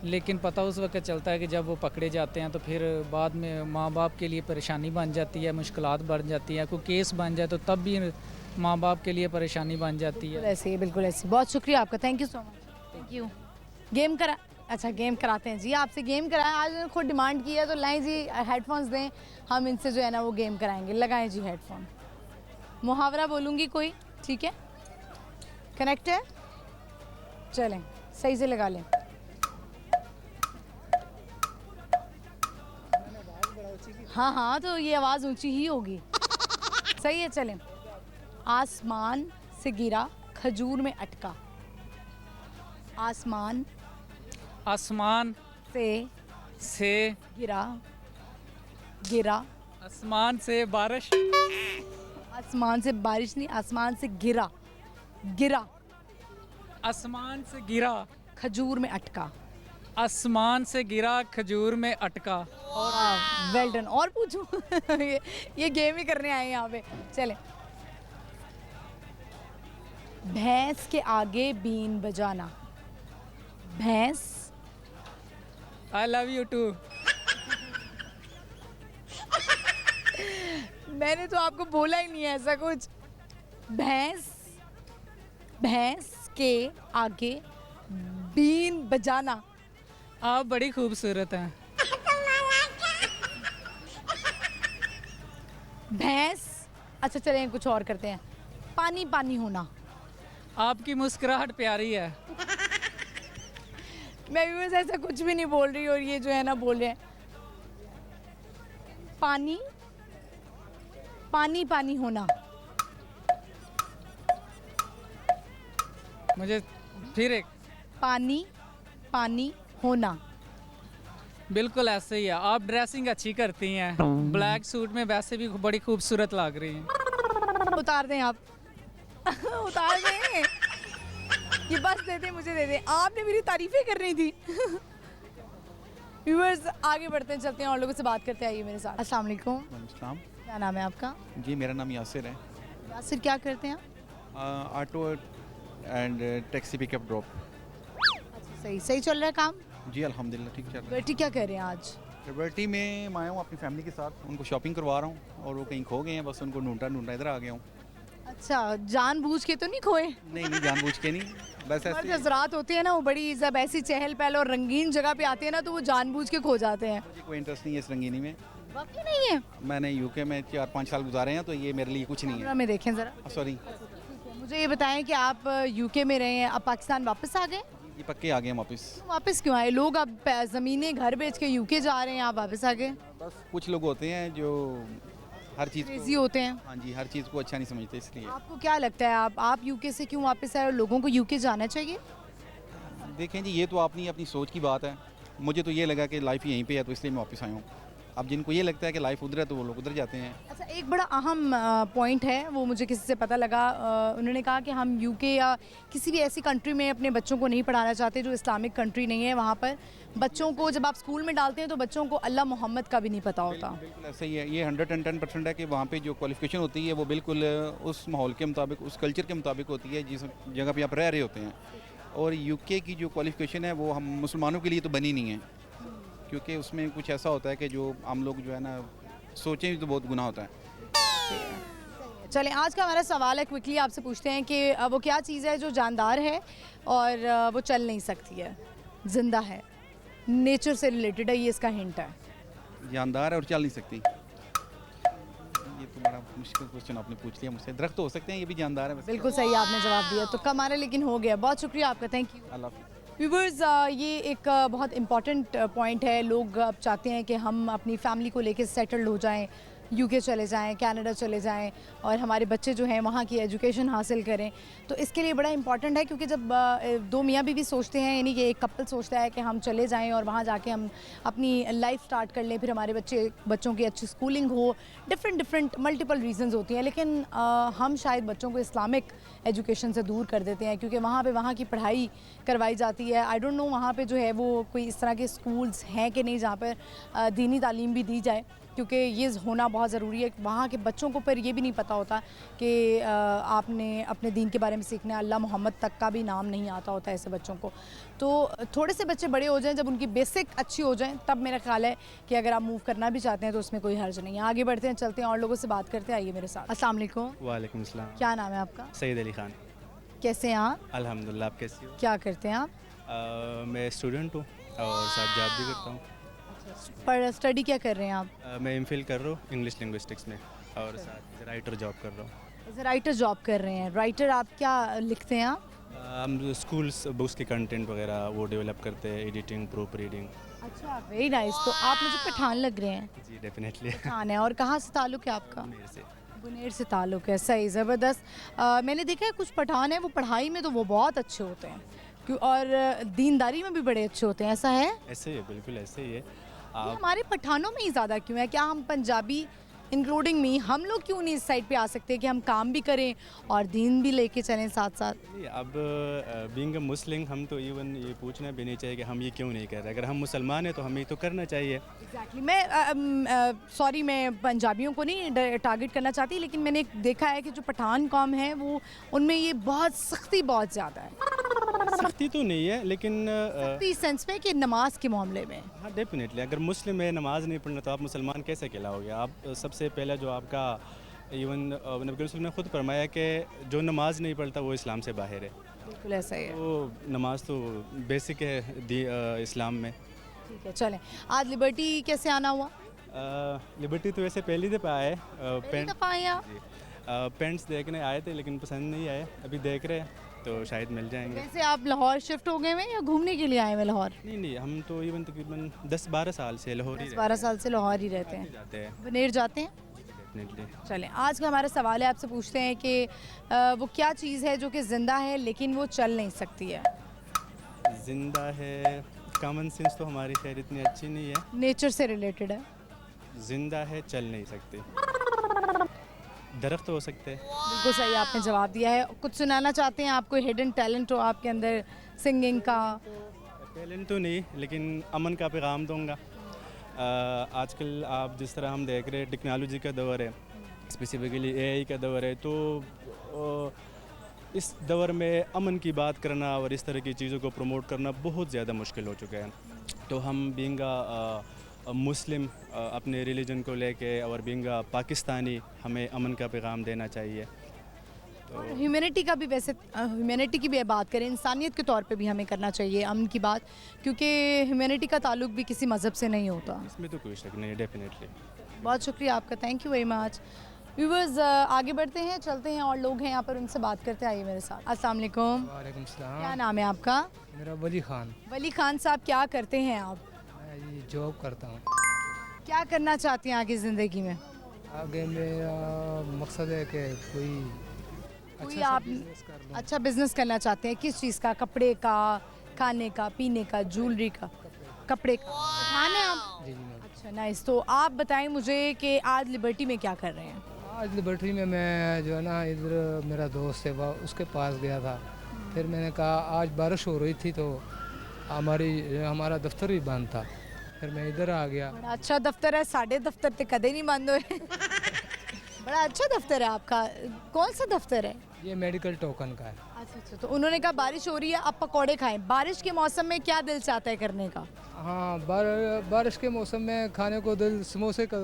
लेकिन पता उस वक्त चलता है कि जब वो पकड़े जाते हैं तो फिर बाद में माँ बाप के लिए परेशानी बन जाती है, मुश्किलात बढ़ जाती है। कोई केस बन जाए तो तब भी माँ बाप के लिए परेशानी बन जाती है। ऐसे ही, बिल्कुल ऐसे। बहुत शुक्रिया आपका, thank you so much. Thank you. Game करा, अच्छा गेम कराते हैं जी आपसे। गेम कराएं, आज उन्होंने खुद डिमांड की है, तो लाएं जी हेडफोन्स दें, हम इनसे जो है ना वो गेम कराएंगे। लगाएं जी हेडफोन। मुहावरा बोलूँगी कोई, ठीक है? कनेक्ट है? चलें, सही से लगा लें। हाँ हाँ, तो ये आवाज़ ऊंची ही होगी। सही है, चलें। आसमान से गिरा खजूर में अटका। आसमान आसमान से गिरा गिरा आसमान से बारिश, आसमान से बारिश नहीं, आसमान से गिरा गिरा आसमान से गिरा खजूर में अटका। आसमान से गिरा खजूर में अटका। और वेल डन। और पूछूं? ये गेम ही करने आए हैं यहाँ पे। चलें। भैंस के आगे बीन बजाना। भैंस। I love you too. मैंने तो आपको बोला ही नहीं है ऐसा कुछ। भैंस, भैंस के आगे बीन बजाना। आप बड़ी खूबसूरत हैं। भैंस। अच्छा चलें, कुछ और करते हैं। पानी पानी होना। आपकी मुस्कुराहट प्यारी है। मैं व्यूअर्स ऐसा कुछ भी नहीं बोल रही और ये जो है ना बोल रहे हैं पानी पानी पानी होना। मुझे फिर एक पानी पानी होना। बिल्कुल ऐसे ही है। आप ड्रेसिंग अच्छी करती हैं, ब्लैक सूट में वैसे भी बड़ी खूबसूरत लग रही हैं। उतार दें आप उतार दें, ये बस दे दें, मुझे दे दें, आपने मेरी तारीफें कर रही थी। व्यूअर्स आगे बढ़ते हैं, चलते हैं और लोगों से बात करते हैं। आइए मेरे साथ। अस्सलाम वालेकुम, नमस्कार क्या नाम है आपका? जी, मेरा नाम यासिर है। यासिर, क्या करते हैं आप? Auto and taxi pickup drop. अच्छा, सही सही चल रहा है काम? जी अल्हम्दुलिल्लाह ठीक चल रहा बेटी क्या कर रहे हैं आज? है। लिबर्टी में मैं आया हूँ अपनी फैमिली के साथ, उनको शॉपिंग करवा रहा हूँ और वो कहीं खो गए हैं, बस उनको ढूंढता इधर आ गया हूँ। अच्छा, जानबूझ के तो नहीं खोए? नहीं जानबूझ के नहीं, बस मर्द ऐसे। हजरात होते हैं ना, वो बड़ी जब ऐसी चहल पहल और रंगीन जगह पे आते हैं ना तो वो जानबूझ के खो जाते हैं। मुझे कोई इंटरेस्ट नहीं है इस रंगीनी में। वाकई नहीं है? मैंने यूके में 4-5 साल गुजारे हैं, तो ये मेरे लिए कुछ नहीं कैमरा है। में देखें ज़रा। सॉरी, मुझे ये बताएं कि आप यूके में रहे हैं, अब पाकिस्तान वापस आ गए? ये पक्के आ गए हम वापस। वापस क्यों आए? लोग अब ज़मीनें घर बेच के यूके जा रहे हैं, आप वापस आ गए? बस कुछ लोग होते हैं जो हर चीज़ क्रेजी को, होते हैं। हाँ जी, हर चीज़ को अच्छा नहीं समझते, इसलिए। आपको क्या लगता है, आप यूके से क्यों वापस आए और लोगों को यूके जाना चाहिए? देखें जी, ये तो अपनी सोच की बात है। मुझे तो ये लगा कि लाइफ यहीं पे है, तो इसलिए मैं वापस आया हूँ। अब जिनको ये लगता है कि लाइफ उधर है तो वो लोग उधर जाते हैं। अच्छा, एक बड़ा अहम पॉइंट है, वो मुझे किसी से पता लगा। उन्होंने कहा कि हम यूके या किसी भी ऐसी कंट्री में अपने बच्चों को नहीं पढ़ाना चाहते जो इस्लामिक कंट्री नहीं है। वहाँ पर बच्चों को जब आप स्कूल में डालते हैं तो बच्चों को अल्लाह मोहम्मद का भी नहीं पता होता। बिल्कुल ऐसा ही है। ये 110% है कि वहाँ पे जो क्वालिफिकेशन होती है वो बिल्कुल उस माहौल के मुताबिक, उस कल्चर के मुताबिक होती है जिस जगह पे आप रह रहे होते हैं। और यूके की जो क्वालिफिकेशन है वो हम मुसलमानों के लिए तो बनी नहीं है, क्योंकि उसमें कुछ ऐसा होता है कि जो हम लोग जो है ना सोचें भी तो बहुत गुनाह होता है। चलें, आज का हमारा सवाल है, क्विकली आपसे पूछते हैं कि वो क्या चीज़ है जो जानदार है और वो चल नहीं सकती है, जिंदा है, नेचर से रिलेटेड है, ये इसका हिंट है। जानदार है और चल नहीं सकती। ये तो बड़ा मुश्किल क्वेश्चन आपने पूछ लिया मुझसे। दरख्त हो सकते हैं, ये भी जानदार है। बिल्कुल सही आपने जवाब दिया, तो कम आ रहा है लेकिन हो गया। बहुत शुक्रिया आपका, थैंक यू। अल्लाह हाफ़िज़। व्यूवर्स, ये एक बहुत इम्पॉर्टेंट पॉइंट है। लोग अब चाहते हैं कि हम अपनी फैमिली को लेकर सेटल्ड हो जाएं, यूके चले जाएं, कनाडा चले जाएं और हमारे बच्चे जो हैं वहाँ की एजुकेशन हासिल करें। तो इसके लिए बड़ा इम्पॉर्टेंट है, क्योंकि जब दो मियाँ बीवी सोचते हैं, यानी कि एक कपल सोचता है कि हम चले जाएं और वहाँ जाके हम अपनी लाइफ स्टार्ट कर लें, फिर हमारे बच्चों की अच्छी स्कूलिंग हो, डिफरेंट मल्टीपल रीजंस होती हैं, लेकिन हम शायद बच्चों को इस्लामिक एजुकेशन से दूर कर देते हैं, क्योंकि वहाँ पे वहाँ की पढ़ाई करवाई जाती है। आई डोंट नो वहाँ पे जो है वो कोई इस तरह के स्कूल्स हैं कि नहीं जहाँ पर दीनी तालीम भी दी जाए, क्योंकि ये होना बहुत ज़रूरी है। वहाँ के बच्चों को पर ये भी नहीं पता होता कि आपने अपने दीन के बारे में सीखना है, अल्लाह मोहम्मद तक का भी नाम नहीं आता होता ऐसे बच्चों को। तो थोड़े से बच्चे बड़े हो जाएं, जब उनकी बेसिक अच्छी हो जाए, तब मेरा ख्याल है कि अगर आप मूव करना भी चाहते हैं तो उसमें कोई हर्ज नहीं है। आगे बढ़ते हैं, चलते हैं और लोगों से बात करते हैं। आइए मेरे साथ। अस्सलाम वालेकुम। वालेकुम सलाम। क्या नाम है आपका? सईद अली खान। कैसे हैं आप? अल्हम्दुलिल्लाह, आप कैसी हो? क्या करते हैं आप? मैं स्टूडेंट हूँ और साथ जॉब भी करता हूँ। पर स्टडी क्या कर रहे हैं आप? मैं एमफिल कर रहा हूँ इंग्लिश लिंग्विस्टिक्स में और साथ राइटर जॉब कर रहा हूँ। एज ए राइटर जॉब कर रहे हैं। राइटर आप क्या लिखते हैं आप? हम स्कूल्स बुक्स के कंटेंट वगैरह वो डेवलप करते हैं, एडिटिंग, प्रूफ रीडिंग। अच्छा, वेरी नाइस। तो आप मुझे पठान लग रहे हैं। जी डेफिनेटली। पठान है। और कहाँ से ताल्लुक़ है आपका? मेरे से बुनेर से ताल्लुक़ है, सही, ज़बरदस्त। मैंने देखा है कुछ पठान हैं वो पढ़ाई में तो वो बहुत अच्छे होते हैं, और दीनदारी में भी बड़े अच्छे होते हैं, ऐसा है? ऐसे ही है, बिल्कुल ऐसे ही है। ये हमारे पठानों में ही ज़्यादा क्यों है? क्या हम पंजाबी इंक्लूडिंग मी, हम लोग क्यों नहीं इस साइड पे आ सकते कि हम काम भी करें और दीन भी लेके चलें साथ साथ? अब बीइंग अ मुस्लिम हम तो इवन ये पूछना भी नहीं चाहिए कि हम ये क्यों नहीं कर रहे। अगर हम मुसलमान हैं तो हमें तो करना चाहिए। एग्जैक्टली। मैं सॉरी, मैं पंजाबियों को नहीं टारगेट करना चाहती, लेकिन मैंने देखा है कि जो पठान कौम है वो उनमें ये बहुत सख्ती बहुत ज़्यादा है। सख्ती तो नहीं है, लेकिन सख्ती इस सेंस में कि नमाज के मामले में। हाँ डेफिनेटली। अगर मुस्लिम है, नमाज नहीं पढ़ना, तो आप मुसलमान कैसे कहलाओगे? आप सबसे पहले जो आपका इवन नबी रसूल ने खुद फरमाया कि जो नमाज नहीं पढ़ता वो इस्लाम से बाहर है। बिल्कुल ऐसा ही है। तो नमाज तो बेसिक है इस्लाम में। ठीक है, चलें। आज लिबर्टी कैसे आना हुआ? लिबर्टी तो वैसे पहली दफ़ा आए। पहली दफ़ा आए आप? पेंट्स देखने आए थे लेकिन पसंद नहीं आए, अभी देख रहे हैं। तो शायद मिल जाएंगे। वैसे आप लाहौर शिफ्ट हो गए हैं या घूमने के लिए आए हैं लाहौर? नहीं, हम तो इवन तकरीबन 10-12 साल से लाहौर ही 12 साल से लाहौर ही रहते हैं। जाते हैं बनेर जाते हैं? डेफिनेटली। चलें, आज का हमारा सवाल है, आपसे पूछते हैं कि वो क्या चीज़ है जो कि ज़िंदा है लेकिन वो चल नहीं सकती है? ज़िंदा है, कॉमन सेंस तो हमारी खैर इतनी अच्छी नहीं है। नेचर से रिलेटेड है। ज़िंदा है, चल नहीं सकती। दरख्त हो सकते हैं। बिल्कुल सही आपने जवाब दिया है। कुछ सुनाना चाहते हैं आप? कोई हिडन टैलेंट हो आपके अंदर सिंगिंग का? टैलेंट तो नहीं, लेकिन अमन का पैगाम दूंगा। आजकल आप जिस तरह हम देख रहे हैं टेक्नोलॉजी का दौर है, स्पेसिफिकली एआई का दौर है, तो इस दौर में अमन की बात करना और इस तरह की चीज़ों को प्रमोट करना बहुत ज़्यादा मुश्किल हो चुका है। तो हम बीइंग मुस्लिम अपने रिलीजन को लेके और बीइंग पाकिस्तानी हमें अमन का पैगाम देना चाहिए। और ह्यूमैनिटी का भी, वैसे ह्यूमैनिटी की भी बात करें, इंसानियत के तौर पे भी हमें करना चाहिए अमन की बात, क्योंकि ह्यूमैनिटी का ताल्लुक भी किसी मज़हब से नहीं होता। इसमें तो कोई शक नहीं है, डेफिनेटली। बहुत शुक्रिया आपका, thank you very much. Viewers, आगे बढ़ते हैं, चलते हैं, और लोग हैं यहाँ पर, उनसे बात करते हैं। आइए मेरे साथ। अस्सलाम वालेकुम। वालेकुम सलाम। क्या नाम है आपका? मेरा वली खान। वली खान साहब, क्या करते हैं आप? मैं ये जॉब करता हूँ। क्या करना चाहते हैं आगे ज़िंदगी में? आगे मेरा मकसद है कि कोई आप अच्छा बिजनेस करना चाहते हैं? किस चीज़ का? कपड़े का, खाने का, पीने का, ज्वेलरी का? कपड़े का खाने आप? जी मैं अच्छा, नाइस। तो आप बताएं मुझे कि आज लिबर्टी में क्या कर रहे हैं? आज लिबर्टी में मैं जो है ना, इधर मेरा दोस्त है वह उसके पास गया था। फिर मैंने कहा आज बारिश हो रही थी तो हमारा दफ्तर भी बंद था, फिर मैं इधर आ गया। बड़ा अच्छा दफ्तर है, साढ़े दफ्तर तो कदे नहीं बंद हुए। बड़ा अच्छा दफ्तर है आपका। कौन सा दफ्तर है? ये मेडिकल टोकन का है। अच्छा, तो उन्होंने कहा बारिश हो रही है, अब पकौड़े खाएं। बारिश के मौसम में क्या दिल चाहता है करने का? हाँ, बारिश के मौसम में खाने को समोसे का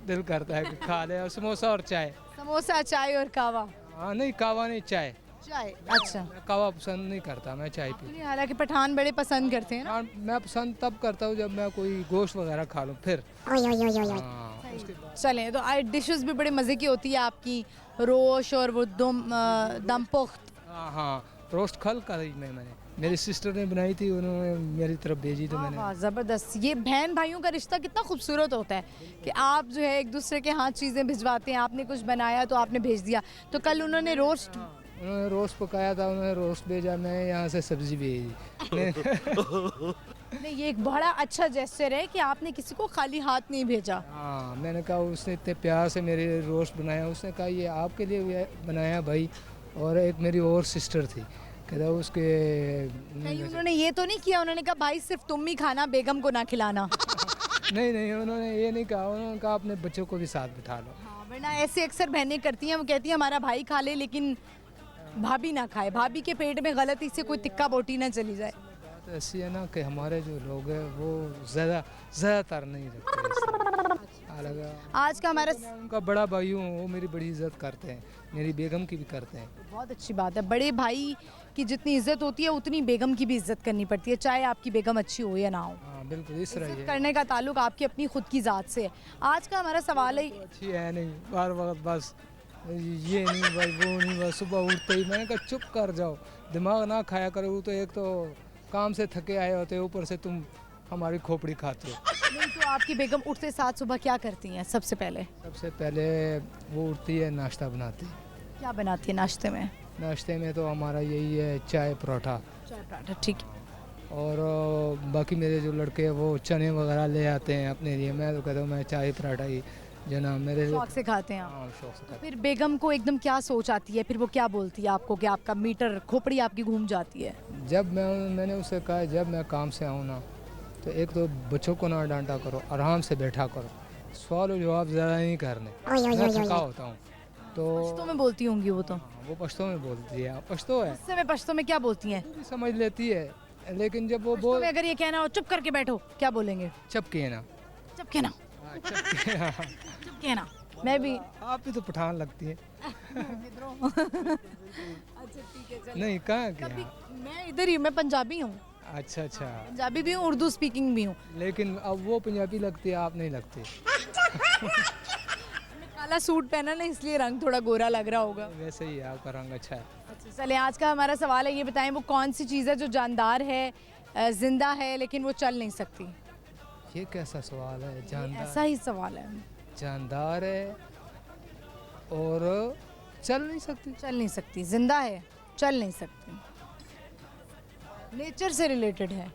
दिल करता है कि खा ले, और समोसा और चाय। समोसा, चाय और कावा? हाँ नहीं, कावा नहीं, चाय। चाय, अच्छा। मैं कावा पसंद नहीं करता, मैं चाय पी। हालांकि पठान बड़े पसंद करते हैं ना। हाँ, मैं पसंद तब करता हूँ जब मैं कोई गोश्त वगैरह खा लूँ फिर। हाँ, चलें, तो डिशेस भी बड़े मज़े की होती है आपकी, रोश और वो दम पुख्त। हाँ, रोस्ट खल का मैंने मेरी सिस्टर ने बनाई थी, उन्होंने मेरी तरफ भेजी तो मैंने। वाह, ज़बरदस्त। ये बहन भाइयों का रिश्ता कितना खूबसूरत होता है कि आप जो है एक दूसरे के हाथ चीज़ें भिजवाते हैं। आपने कुछ बनाया तो आपने भेज दिया। तो कल उन्होंने उन्होंने रोस्ट पकाया था, उन्होंने रोस्ट भेजा, मैं यहाँ से सब्जी भेजी। नहीं, ये एक बड़ा अच्छा जेस्चर है कि आपने किसी को खाली हाथ नहीं भेजा। हाँ, मैंने कहा उसने इतने प्यार से मेरे रोस्ट बनाया, उसने कहा ये आपके लिए बनाया भाई। और एक मेरी और सिस्टर थी, कहता उसके नहीं, उन्होंने ये तो नहीं किया, उन्होंने कहा भाई सिर्फ तुम ही खाना, बेगम को ना खिलाना। नहीं, उन्होंने ये नहीं कहा, उन्होंने कहा अपने बच्चों को भी साथ बिठा लो। हाँ, वरना ऐसे अक्सर बहनें करती हैं, वो कहती हैं हमारा भाई खा ले लेकिन भाभी ना खाए, भाभी के पेट में गलती से कोई तिक्का बोटी ना चली जाए। बात ऐसी है ना कि हमारे जो लोग हैं वो ज़्यादातर नहीं रखते। आज का हमारा मैं उनका बड़ा भाई हूँ, वो मेरी बड़ी इज्जत करते हैं, मेरी बेगम की भी करते हैं। बहुत अच्छी बात है। बड़े भाई की जितनी इज्जत होती है उतनी बेगम की भी इज्जत करनी पड़ती है, चाहे आपकी बेगम अच्छी हो या ना हो। हाँ बिल्कुल, इस तरह इज्जत ही करने का ताल्लुक आपकी अपनी खुद की ज़ात से है। आज का हमारा सवाल है, अच्छी है नहीं, बार वक्त बस ये नहीं भाई वो नहीं, बस सुबह उठते ही मैंने कहा चुप कर जाओ, दिमाग ना खाया करो। तो एक तो काम से थके आए होते, ऊपर से तुम हमारी खोपड़ी खाते हो। नहीं तो आपकी बेगम उठते साथ सुबह क्या करती हैं? सबसे पहले वो उठती है, नाश्ता बनाती है। क्या बनाती है नाश्ते में? नाश्ते में तो हमारा यही है, चाय पराठा। चाय पराठा, ठीक है। और बाकी मेरे जो लड़के हैं वो चने वगैरह ले आते हैं अपने लिए, मैं तो कहता हूँ मैं चाय पराठा ही जना मेरे शौक से खाते हैं आप? हाँ, शौक से खाते फिर बेगम को एकदम क्या सोच आती है, फिर वो क्या बोलती है आपको कि आपका मीटर, खोपड़ी आपकी घूम जाती है? हैं। जब मैंने उससे कहा जब मैं काम से आऊँ ना, तो एक तो बच्चों को ना डांटा करो, आराम से बैठा करो, सवाल जवाब ज़्यादा नहीं करने, मैं थका होता हूँ। तो पश्तो में बोलती होंगी वो? तो वो पश्तो में बोलती है, पश्तो है, उससे में पश्तो में क्या बोलती हैं? वो भी समझ लेती है, लेकिन जब वो पश्तो में अगर ये कहना हो चुप करके बैठो, क्या बोलेंगे? चपके ना, चुप ना, चुप ना। मैं भी आप भी तो पठान लगती है। अच्छा ठीक है, चलो। नहीं कहाँ कभी क्या? मैं इधर ही हूँ, मैं पंजाबी हूँ, अच्छा, पंजाबी भी हूँ, उर्दू स्पीकिंग भी हूँ। लेकिन अब वो पंजाबी लगती है, आप नहीं लगती। मैं काला सूट पहना ना, इसलिए रंग थोड़ा गोरा लग रहा होगा। वैसे ही है, आपका रंग अच्छा है। अच्छा चलें, आज का हमारा सवाल है, ये बताएं वो कौन सी चीज़ है जो जानदार है, जिंदा है लेकिन वो चल नहीं सकती। ये कैसा सवाल है? ऐसा ही सवाल है। जानदार है और चल नहीं सकती। चल नहीं सकती, जिंदा है, चल नहीं सकती, नेचर से रिलेटेड है।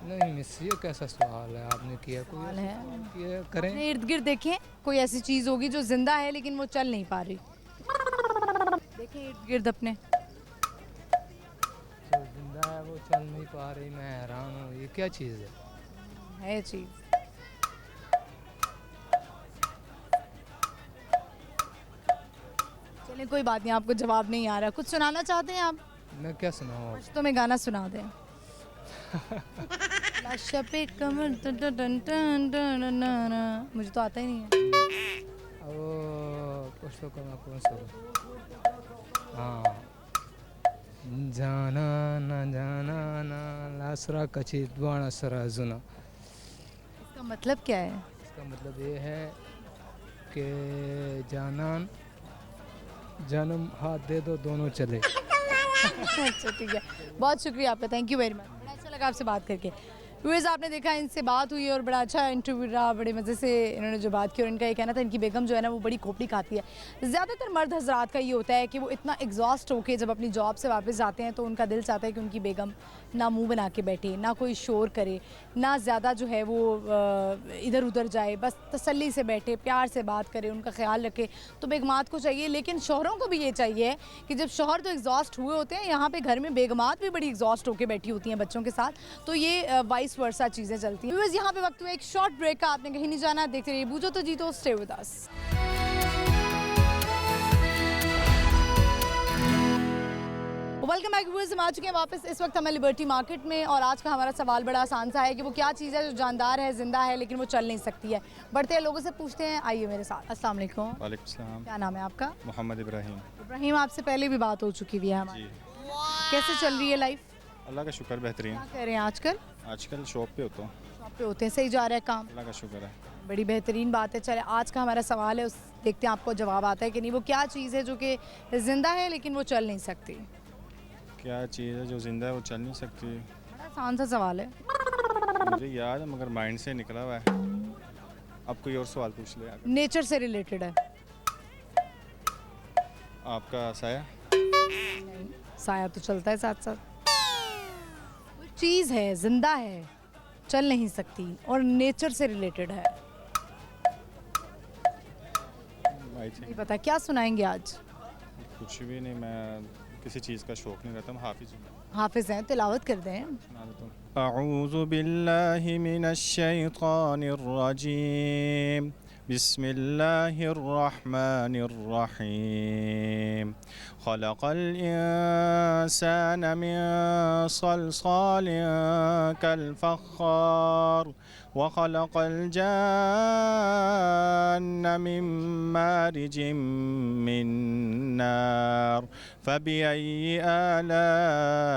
नहीं मिस, ये कैसा सवाल है आपने किया? सवाल है, ये करें। अपने इर्द गिर्द देखें, कोई ऐसी चीज़ होगी जो जिंदा है लेकिन वो चल नहीं पा रही। देखें इर्द गिर्द अपने। जो जिंदा है वो चल नहीं पा रही, मैं हैरान हूँ, ये क्या चीज़ है? चीज़ चलिए कोई बात नहीं, आपको जवाब नहीं आ रहा, कुछ सुनाना चाहते हैं आप? मैं क्या सुनाऊँ आप? तो मैं गाना सुना दें। लाशा पे कमर टन टन टन टन टन टन। मुझे तो आता ही नहीं है। कुछ तो मैं कौन सा? हाँ, जाना ना लासरा कची द्वाना सरा जुना। इसका मतलब क्या है? इसका मतलब ये है कि जानान जन्म हाथ दे दो दोनों चले। अच्छा ठीक है, बहुत शुक्रिया आपका, थैंक यू वेरी मच, बड़ा अच्छा लगा आपसे बात करके। व्यूअर्स आपने देखा इनसे बात हुई और बड़ा अच्छा इंटरव्यू रहा, बड़े मज़े से इन्होंने जो बात की और इनका ये कहना था इनकी बेगम जो है ना वो बड़ी खोपड़ी खाती है। ज़्यादातर मर्द हजरात का ये होता है कि वो इतना एग्जॉस्ट होके जब अपनी जॉब से वापस जाते हैं तो उनका दिल चाहता है कि उनकी बेगम ना मुंह बना के बैठे, ना कोई शोर करे, ना ज़्यादा जो है वो इधर उधर जाए, बस तसल्ली से बैठे, प्यार से बात करे, उनका ख्याल रखे। तो बेगमात को चाहिए, लेकिन शोहरों को भी ये चाहिए कि जब शोहर तो एग्जॉस्ट हुए होते हैं, यहाँ पे घर में बेगमात भी बड़ी एग्जॉस्ट होकर बैठी होती हैं बच्चों के साथ, तो ये वाइस वर्सा चीज़ें चलती हैं। यहाँ पे वक्त हुआ एक शॉर्ट ब्रेक का, आपने कहीं नहीं जाना, देखते रहिए बूझो तो जीतो, stay with us. Welcome back viewers, हम आ चुके हैं वापस। इस वक्त हमें लिबर्टी मार्केट में और आज का हमारा सवाल बड़ा आसान सा है कि वो क्या चीज़ है जो जानदार है, जिंदा है लेकिन वो चल नहीं सकती है। बढ़ते हैं लोगों से पूछते हैं, आइए मेरे साथ। अस्सलाम वालेकुम। वालेकुम सलाम। क्या नाम है आपका? मोहम्मद इब्राहिम। इब्राहिम, आपसे पहले भी बात हो चुकी हुई है हमारी। कैसे चल रही है लाइफ? अल्लाह का शुक्र बेहतरीन। क्या कर रहे हैं आजकल? आजकल शॉप पे होता हूँ। शॉप पे होते हैं, सही जा रहा है काम? अल्लाह का शुक्र है। बड़ी बेहतरीन बात है। चले आज का हमारा सवाल है, उस देखते हैं आपको जवाब आता है कि नहीं। वो क्या चीज़ है जो कि जिंदा है लेकिन वो चल नहीं सकती? क्या चीज़ है जो जिंदा है वो चल नहीं सकती? बड़ा आसान सा सवाल है। मुझे याद है मगर माइंड से निकला हुआ है। अब कोई और सवाल पूछ ले। नेचर से रिलेटेड है। आपका साया? नहीं, साया तो चलता है साथ साथ। वो चीज़ है, जिंदा है, चल नहीं सकती और नेचर से रिलेटेड है। नहीं पता, क्या सुनाएंगे आज? कुछ भी नहीं, मैं किसी चीज़ का शौक नहीं रहता। मैं हाफिज हूँ। हाफिज हैं, तिलावत कर दें। अऊज़ु बिल्लाहि मिनश शैतानिर रजीम, बिस्मिल्लाहिर रहमानिर रहीम। खलक़ल इंसान मिन सलसालिन कल फ़ख़्ख़ार व खलक़ल जान्न मिन मारिजिम मिन नार फ़बिअय्यि आलाइ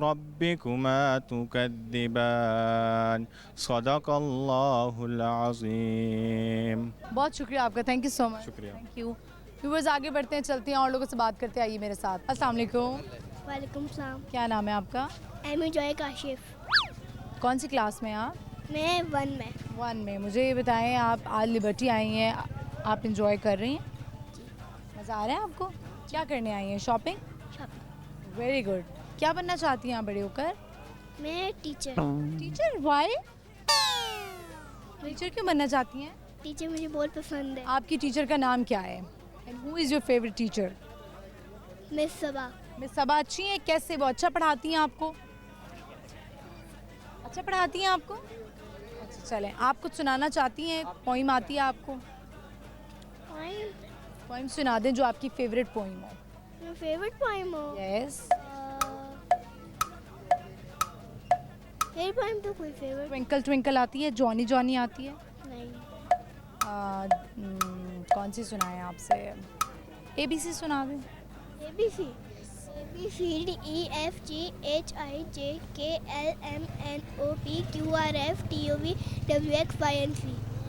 रब्बिकुमा तुकद्दिबान। सदक़ल्लाहुल अज़ीम। बहुत शुक्रिया आपका, थैंक यू सो मच। शुक्रिया। Thank you. व्यूअर्स आगे बढ़ते हैं, चलते हैं और लोगों से बात करते हैं। आइए मेरे साथ। अस्सलाम वालेकुम। वालेकुम सलाम। क्या नाम है आपका? Amy Joy Kashif. कौन सी क्लास में आप? मैं 1 में। 1 में। मुझे ये बताएं, आप आज लिबर्टी आई हैं, आप इंजॉय कर रही हैं? मज़ा आ रहा है आपको? क्या करने आई हैं? शॉपिंग? शॉपिंग। Very good. क्या बनना चाहती हैं आप बड़े होकर? मैं टीचर। टीचर? वाई? टीचर क्यों बनना चाहती हैं? टीचर मुझे बहुत पसंद है। आपकी टीचर का नाम क्या है? And who is your favourite teacher? Miss Saba. Miss Saba अच्छी हैं? कैसे, वो अच्छा पढ़ाती हैं आपको? अच्छा पढ़ाती हैं आपको? अच्छा चलें, आप कुछ सुनाना चाहती हैं? पोइम आती है आपको? पोइम सुना दें जो आपकी फेवरेट पोइम हो। मेरा फेवरेट पोइम हो? यस। मेरी पोइम तो कोई फेवरेट ट्विंकल ट्विंकल आती है? जॉनी जॉनी आती है? नहीं। कौन सी सुनाएं आपसे? ABC सुना दें। ABC ABCDEFGHIJKLMNOP QRFTUVWXYZ।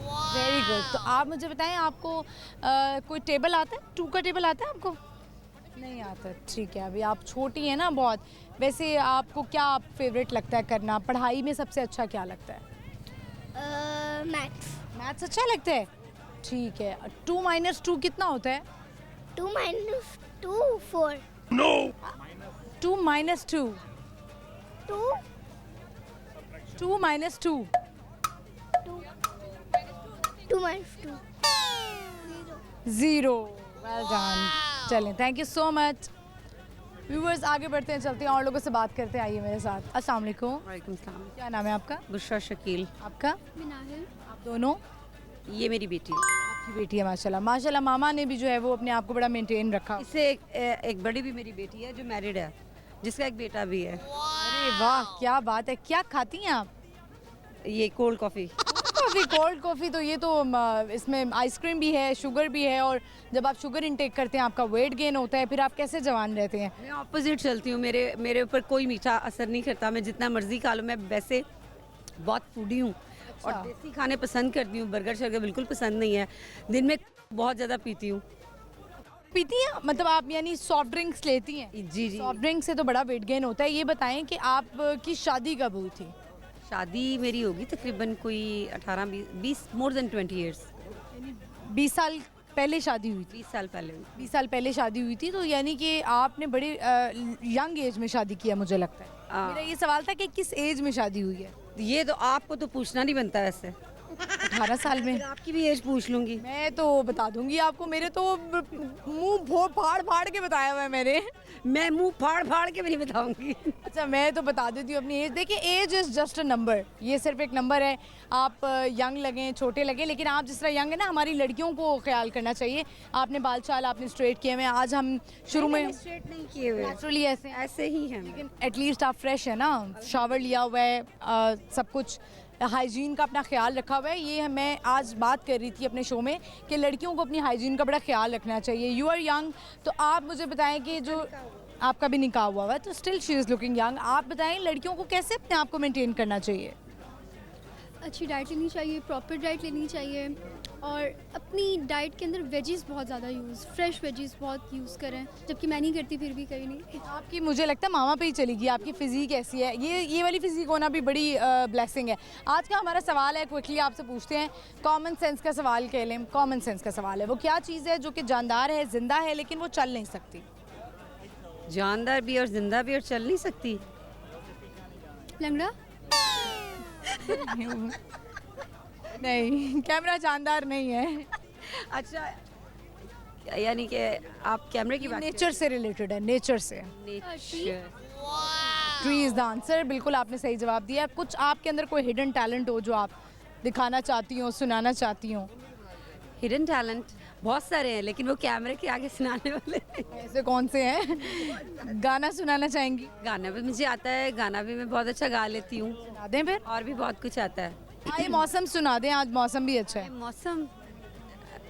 Very good. तो आप मुझे बताएं, आपको कोई टेबल आता है? 2 का टेबल आता है आपको? नहीं आता, ठीक है। अभी आप छोटी हैं ना बहुत। वैसे आपको क्या फेवरेट लगता है करना? पढ़ाई में सबसे अच्छा क्या लगता है? मैथ्स। मैथ्स अच्छा लगता है, ठीक है। 2 - 2 कितना होता है? 2 - 2 4। 2 - 2 2 2 - 2 2 - 2 0। Well done. चलें, thank you so much. Viewers आगे बढ़ते हैं, चलते हैं और लोगों से बात करते हैं। आइए मेरे साथ। अस्सलाम वालेकुम। वालेकुम सलाम। क्या नाम है आपका? बुशरा शकील। आपका? मिनाहिल। आप दोनों? ये मेरी बेटी। आपकी बेटी है, माशाल्लाह माशाल्लाह। मामा ने भी जो है वो अपने आप को बड़ा मेंटेन रखा। इससे एक बड़ी भी मेरी बेटी है जो मैरिड है, जिसका एक बेटा भी है। अरे वाह, क्या बात है। क्या खाती हैं आप? ये cold coffee. Coffee, cold coffee. तो ये तो इसमें आइसक्रीम भी है, शुगर भी है, और जब आप शुगर इनटेक करते हैं आपका वेट गेन होता है, फिर आप कैसे जवान रहते हैं? मैं ऑपोजिट चलती हूँ, मेरे ऊपर कोई मीठा असर नहीं करता। मैं जितना मर्जी खा लूँ। मैं वैसे बहुत फूडी हूँ और देसी खाने पसंद करती हूँ। बर्गर शर्गर बिल्कुल पसंद नहीं है। दिन में बहुत ज़्यादा पीती हूँ। पीती हैं मतलब आप, यानी सॉफ्ट ड्रिंक्स लेती हैं? जी जी। सॉफ्ट ड्रिंक से तो बड़ा वेट गेन होता है। ये बताएं कि आपकी शादी कब हुई थी? शादी मेरी होगी तकरीबन कोई 18-20 मोर देन 20 ईयर्स। 20 साल पहले शादी हुई थी? 20 साल पहले। 20 साल पहले शादी हुई थी। तो यानी कि आपने बड़े यंग एज में शादी किया, मुझे लगता है। मेरा ये सवाल था कि किस एज में शादी हुई है? ये तो आपको तो पूछना नहीं बनता वैसे। 18 साल में। आपकी भी एज पूछ लूंगी। मैं तो बता दूंगी आपको। मेरे तो मुंह फाड़ फाड़ के बताया हुआ है मैंने। मैं मुंह फाड़ फाड़ के भी नहीं बताऊंगी। अच्छा, मैं तो बता देती हूँ अपनी एज। देखिए, age is just a number. ये सिर्फ एक नंबर है। आप यंग लगें, छोटे लगें, लेकिन आप जिस तरह यंग है ना, हमारी लड़कियों को ख्याल करना चाहिए। आपने बाल चाल आपने स्ट्रेट किए हुए हैं। आज हम शुरू में स्ट्रेट नहीं किए हुए, नेचुरली ऐसे ही हैं। लेकिन एटलीस्ट आप फ्रेश है ना, शावर लिया हुआ है, सब कुछ हाइजीन का अपना ख्याल रखा हुआ है। ये मैं आज बात कर रही थी अपने शो में कि लड़कियों को अपनी हाइजीन का बड़ा ख्याल रखना चाहिए। यू आर यंग, तो आप मुझे बताएं कि जो आपका भी निकाह हुआ है तो still she is looking young. आप बताएं लड़कियों को कैसे अपने आप को मेंटेन करना चाहिए? अच्छी डाइट लेनी चाहिए, प्रॉपर डाइट लेनी चाहिए, और अपनी डाइट के अंदर वेजीज़ बहुत ज़्यादा फ्रेश वेजीज़ बहुत यूज़ करें, जबकि मैं नहीं करती फिर भी कहीं नहीं। आपकी मुझे लगता है मामा पे ही चलेगी। आपकी फ़िज़ीक ऐसी है, ये वाली फ़िज़ीक होना भी बड़ी ब्लेसिंग है। आज का हमारा सवाल है, क्विकली आपसे पूछते हैं, कॉमन सेंस का सवाल कह लें। कॉमन सेंस का सवाल है, वो क्या चीज़ है जो कि जानदार है, ज़िंदा है, लेकिन वो चल नहीं सकती? जानदार भी और जिंदा भी और चल नहीं सकती? लंगड़ा? नहीं, कैमरा जानदार नहीं है। अच्छा, यानी कि आप कैमरे की बात नेचर से रिलेटेड है, नेचर से। Tree is the answer. बिल्कुल आपने सही जवाब दिया। कुछ आपके अंदर कोई हिडन टैलेंट हो जो आप दिखाना चाहती हो, सुनाना चाहती हो? हिडन टैलेंट बहुत सारे हैं, लेकिन वो कैमरे के आगे सुनाने वाले ऐसे कौन से हैं? गाना सुनाना चाहेंगी? गाना भी मुझे आता है, गाना भी मैं बहुत अच्छा गा लेती हूँ। सुना दें फिर? और भी बहुत कुछ आता है। आए मौसम सुना दें, आज मौसम भी अच्छा है। मौसम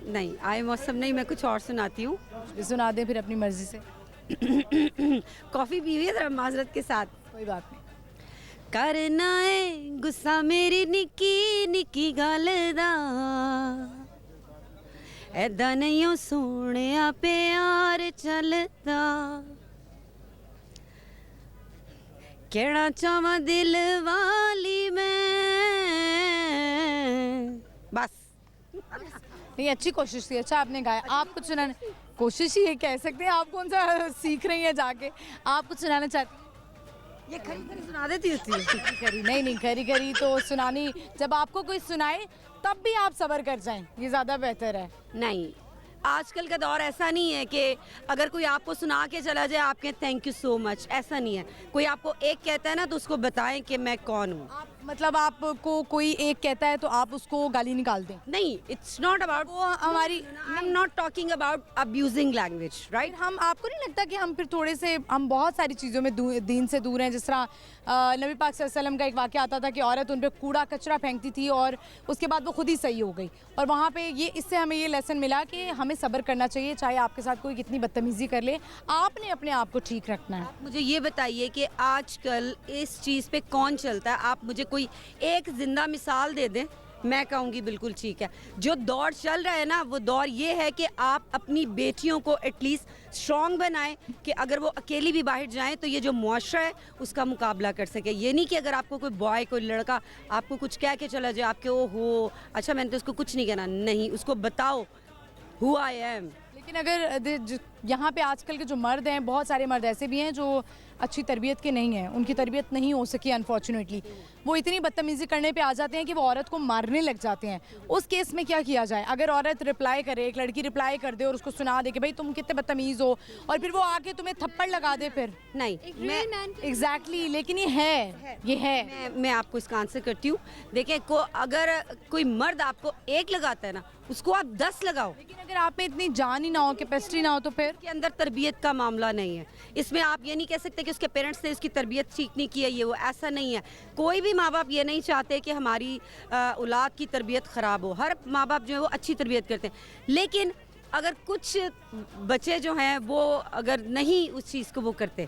नहीं, आए मौसम नहीं, मैं कुछ और सुनाती हूँ। सुना दें फिर अपनी मर्जी से। कॉफ़ी पी हुई है जरा माजरत के साथ। कोई बात नहीं। करना है गुस्सा मेरी निक्की निक्की गल दा, ऐदा नहीं सोहणिया प्यार चलदा, केड़ा चावा दिल वाली मैं। बस नहीं, अच्छी कोशिश थी, अच्छा आपने गाया। आप कुछ सुनाना, कोशिश ही कह सकते हैं। आप कौन सा सीख रही हैं जाके? आप कुछ सुनाना चाहती? ये खरी खरी सुना देती होती है। खरी नहीं, खरी खरी तो सुनानी, जब आपको कोई सुनाए तब भी आप सब्र कर जाएं, ये ज़्यादा बेहतर है। नहीं, आजकल का दौर ऐसा नहीं है कि अगर कोई आपको सुना के चला जाए आप कहें थैंक यू सो मच, ऐसा नहीं है। कोई आपको एक कहता है ना तो उसको बताएं कि मैं कौन हूँ। मतलब आपको कोई एक कहता है तो आप उसको गाली निकाल दें? नहीं, इट्स नॉट अबाउट वो हमारी, I am not talking about abusing language, right? हम, आपको नहीं लगता कि हम फिर थोड़े से, हम बहुत सारी चीज़ों में दीन से दूर हैं? जिस तरह नबी पाक सल्लल्लाहु अलैहि वसल्लम का एक वाक़या आता था कि औरत उन पर कूड़ा कचरा फेंकती थी और उसके बाद वो खुद ही सही हो गई, और वहाँ पे इससे हमें ये लेसन मिला कि हमें सब्र करना चाहिए, चाहे आपके साथ कोई कितनी बदतमीज़ी कर ले, आपने अपने आप को ठीक रखना है। मुझे ये बताइए कि आजकल इस चीज़ पे कौन चलता है? आप मुझे कोई एक जिंदा मिसाल दे दें मैं कहूँगी बिल्कुल ठीक है। जो दौर चल रहा है ना, वो दौर ये है कि आप अपनी बेटियों को एटलीस्ट स्ट्रॉन्ग बनाएं कि अगर वो अकेली भी बाहर जाएं तो ये जो मुआशरा है उसका मुकाबला कर सके। ये नहीं कि अगर आपको कोई बॉय कोई लड़का आपको कुछ कह के चला जाए आपके ओ हो अच्छा मैंने तो उसको कुछ नहीं कहना, नहीं, उसको बताओ हु आई एम। लेकिन अगर यहाँ पे आजकल के जो मर्द हैं, बहुत सारे मर्द ऐसे भी हैं जो अच्छी तरबियत के नहीं हैं, उनकी तरबियत नहीं हो सकी अनफॉर्चुनेटली, वो इतनी बदतमीज़ी करने पे आ जाते हैं कि वो औरत को मारने लग जाते हैं। उस केस में क्या किया जाए? अगर औरत रिप्लाई करे, एक लड़की रिप्लाई कर दे और उसको सुना दे कि भाई तुम कितने बदतमीज़ हो, और फिर वो आके तुम्हें थप्पड़ लगा दे, फिर नहीं एग्जैक्टली लेकिन ये है। मैं आपको इसका आंसर करती हूँ। देखिए अगर कोई मर्द आपको एक लगाता है ना, उसको आप 10 लगाओ। लेकिन अगर आप में इतनी जान ही ना हो, कैपेसिटी ना हो, तो फिर के अंदर तरबियत का मामला नहीं है। इसमें आप ये नहीं कह सकते कि उसके पेरेंट्स ने उसकी तरबियत ठीक नहीं की है, ये वो, ऐसा नहीं है। कोई भी माँ बाप ये नहीं चाहते कि हमारी औलाद की तरबियत ख़राब हो। हर माँ बाप जो है वो अच्छी तरबियत करते हैं, लेकिन अगर कुछ बच्चे जो हैं वो अगर नहीं उस चीज़ को वो करते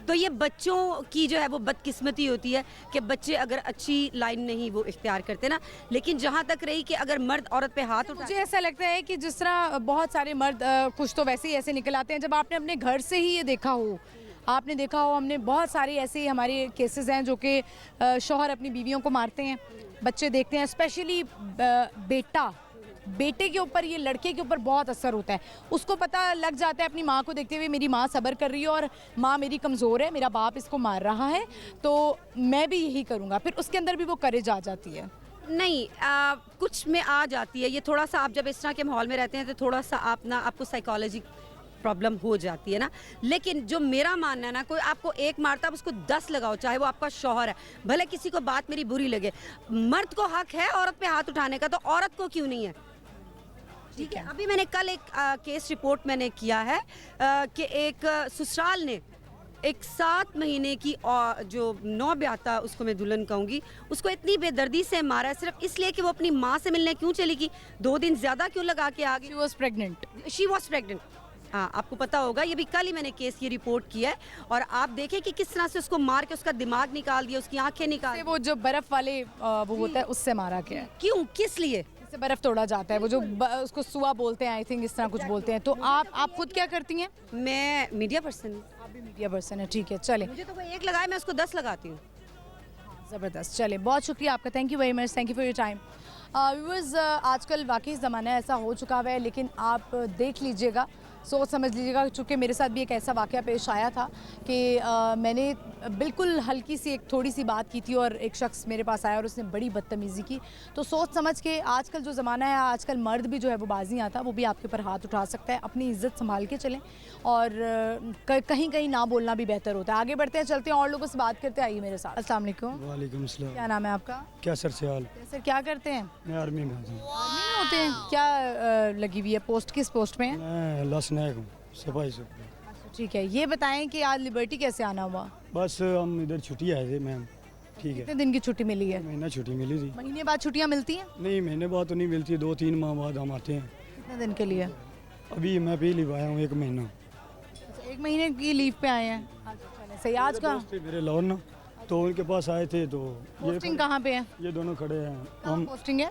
तो ये बच्चों की जो है वो बदकिस्मती होती है कि बच्चे अगर अच्छी लाइन नहीं वो इख्तियार करते ना। लेकिन जहाँ तक रही कि अगर मर्द औरत पे हाथ उठा, मुझे ऐसा लगता है कि जिस तरह बहुत सारे मर्द कुछ तो वैसे ही ऐसे निकल आते हैं, जब आपने अपने घर से ही ये देखा हो, आपने देखा हो, हमने बहुत सारे ऐसे हमारे केसेस हैं जो कि शौहर अपनी बीवियों को मारते हैं, बच्चे देखते हैं, स्पेशली बेटे के ऊपर, ये लड़के के ऊपर बहुत असर होता है। उसको पता लग जाता है अपनी माँ को देखते हुए, मेरी माँ सब्र कर रही है और माँ मेरी कमज़ोर है, मेरा बाप इसको मार रहा है तो मैं भी यही करूँगा, फिर उसके अंदर भी वो करेज आ जाती है। नहीं कुछ में आ जाती है ये। थोड़ा सा आप जब इस तरह के माहौल में रहते हैं तो थोड़ा सा आपको साइकोलॉजी प्रॉब्लम हो जाती है ना। लेकिन जो मेरा मानना है ना, कोई आपको एक मारता है उसको 10 लगाओ, चाहे वो आपका शौहर है, भले किसी को बात मेरी बुरी लगे। मर्द को हक है औरत पे हाथ उठाने का, तो औरत को क्यों नहीं है? ठीक है। अभी मैंने कल एक केस रिपोर्ट मैंने किया है कि एक ससुराल ने एक 7 महीने की जो नौ ब्याहता, उसको मैं दुल्हन कहूँगी, उसको इतनी बेदर्दी से मारा है सिर्फ इसलिए कि वो अपनी माँ से मिलने क्यों चली गई, 2 दिन ज़्यादा क्यों लगा के आ गई। She was pregnant. हाँ, आपको पता होगा, ये भी कल ही मैंने केस ये रिपोर्ट किया है। और आप देखें कि किस तरह से उसको मार के उसका दिमाग निकाल दिया, उसकी आंखें निकाल, वो जो बर्फ़ वाले वो होता है उससे मारा गया है। क्यों, किस लिए? इससे बर्फ़ तोड़ा जाता है, वो जो उसको सुआ बोलते हैं, आई थिंक इस तरह कुछ बोलते हैं। तो आप खुद क्या करती हैं? मैं मीडिया पर्सन हूँ। आप भी मीडिया पर्सन है, ठीक है, चले। मुझे तो कोई एक लगाए, मैं उसको 10 लगाती हूँ। ज़बरदस्त, चले, बहुत शुक्रिया आपका, thank you very much, thank you for your time. Viewers, आजकल वाकई ज़माना ऐसा हो चुका है, लेकिन आप देख लीजिएगा, सोच समझ लीजिएगा, चूँकि मेरे साथ भी एक ऐसा वाक़या पेश आया था कि मैंने बिल्कुल हल्की सी एक थोड़ी सी बात की थी और एक शख्स मेरे पास आया और उसने बड़ी बदतमीज़ी की। तो सोच समझ के, आजकल जो ज़माना है, आजकल मर्द भी जो है वो बाजी आता है, वो भी आपके ऊपर हाथ उठा सकता है। अपनी इज़्ज़त संभाल के चलें और कहीं कहीं ना बोलना भी बेहतर होता है। आगे बढ़ते हैं, चलते हैं और लोगों से बात करते, आइए मेरे साथ। अस्सलाम वालेकुम। वालेकुम सलाम। क्या नाम है आपका? क्या सर सवाल? सर क्या करते हैं? मैं आर्मी में हूँ। आर्मी में होते हैं? क्या लगी हुई है पोस्ट, किस पोस्ट में है? मैं लसनैक हूँ, सफाई से। ठीक है, ये बताएं कि आज लिबर्टी कैसे आना हुआ? बस हम इधर छुट्टी आए थे मैम। ठीक है। कितने दिन की छुट्टी मिली है? महीना छुट्टी मिली थी। महीने बाद छुट्टियाँ मिलती हैं? नहीं, महीने बाद तो नहीं मिलती, 2-3 माह बाद हम आते हैं। कितने दिन के लिए? अभी मैं भी लीव आया हूँ 1 महीना। अच्छा, 1 महीने की लीव पे आए हैं। अच्छा, सही। आज का मेरे लॉन ना, तो उनके पास आए थे। तो पोस्टिंग कहाँ पे है? ये दोनों खड़े हैं। हम पोस्टिंग है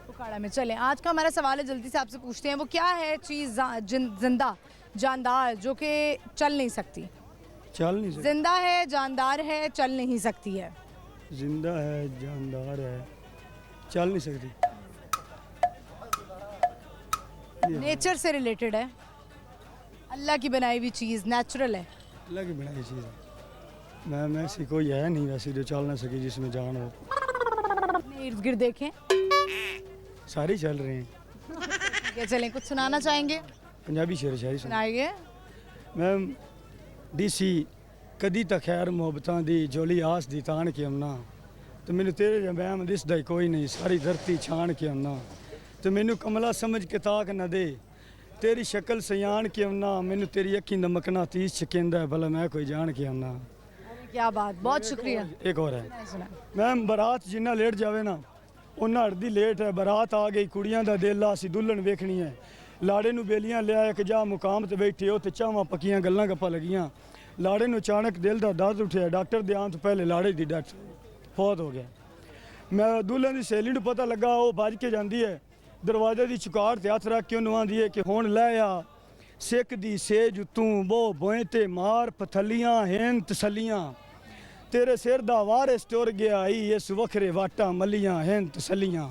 उकाड़ा में। चले, आज का हमारा सवाल है, जल्दी से आपसे पूछते हैं, वो क्या है चीज़ जिंदा जानदार जो कि चल नहीं सकती? जिंदा है, जानदार है, चल नहीं सकती है। जिंदा है, जानदार है, चल नहीं सकती। नेचर से रिलेटेड है, अल्लाह की बनाई हुई चीज़, नेचुरल है। अल्लाह की बनाई चीज़ है। मैं ऐसी कोई है नहीं वैसे जो चल ना सके, जिसमें जान हो। इर्द गिर्द देखें, सारे चल रहे हैं। चलें, कुछ सुनाना चाहेंगे? पंजाबी शेर शायरी सुनाइए। मैम डीसी कदी तक खैर मोहब्बतां दी जोली आस दी तान के आमना, तो मैनू तेरे मैम दिसदा ही कोई नहीं, सारी धरती छान के आमना, तो मैनू कमला समझ के ताक न दे, तेरी शक्ल सयान के आमना, मैनू तेरी अखीं दा मकना तीस छकेंदा है, भला मैं कोई जान के आमना। क्या बात, बहुत शुक्रिया। एक और है मैम, बारात जिन्ना लेट जावे ना उन्ना हड़दी लेट है। बारात आ गई, कुड़ियां दा दिल असी दुल्हन वेखनी है, लाड़े नू बेलियां लिया एक जा मुकाम ते बैठे उत्थे चावां पक्कियां गल्लां गप्पां लगियां, लाड़े नू अचानक दिल दा दर्द उठिया, डॉक्टर दे आउण तो पहले लाड़े दी डेथ फौत हो गया। मैं दूल्हे की सहेली ਨੂੰ पता लगा वो भज के जाती है दरवाजे की चुकार ते हथ रख के उन्होंने आंदी है कि हुण लै आ सिख दी सेज तू वो बोए ते मार पथलियां हैं तसलियां तेरे सिर दा वारिस टुर गया आई इस वखरे वाटा मलियां हैं तसलियां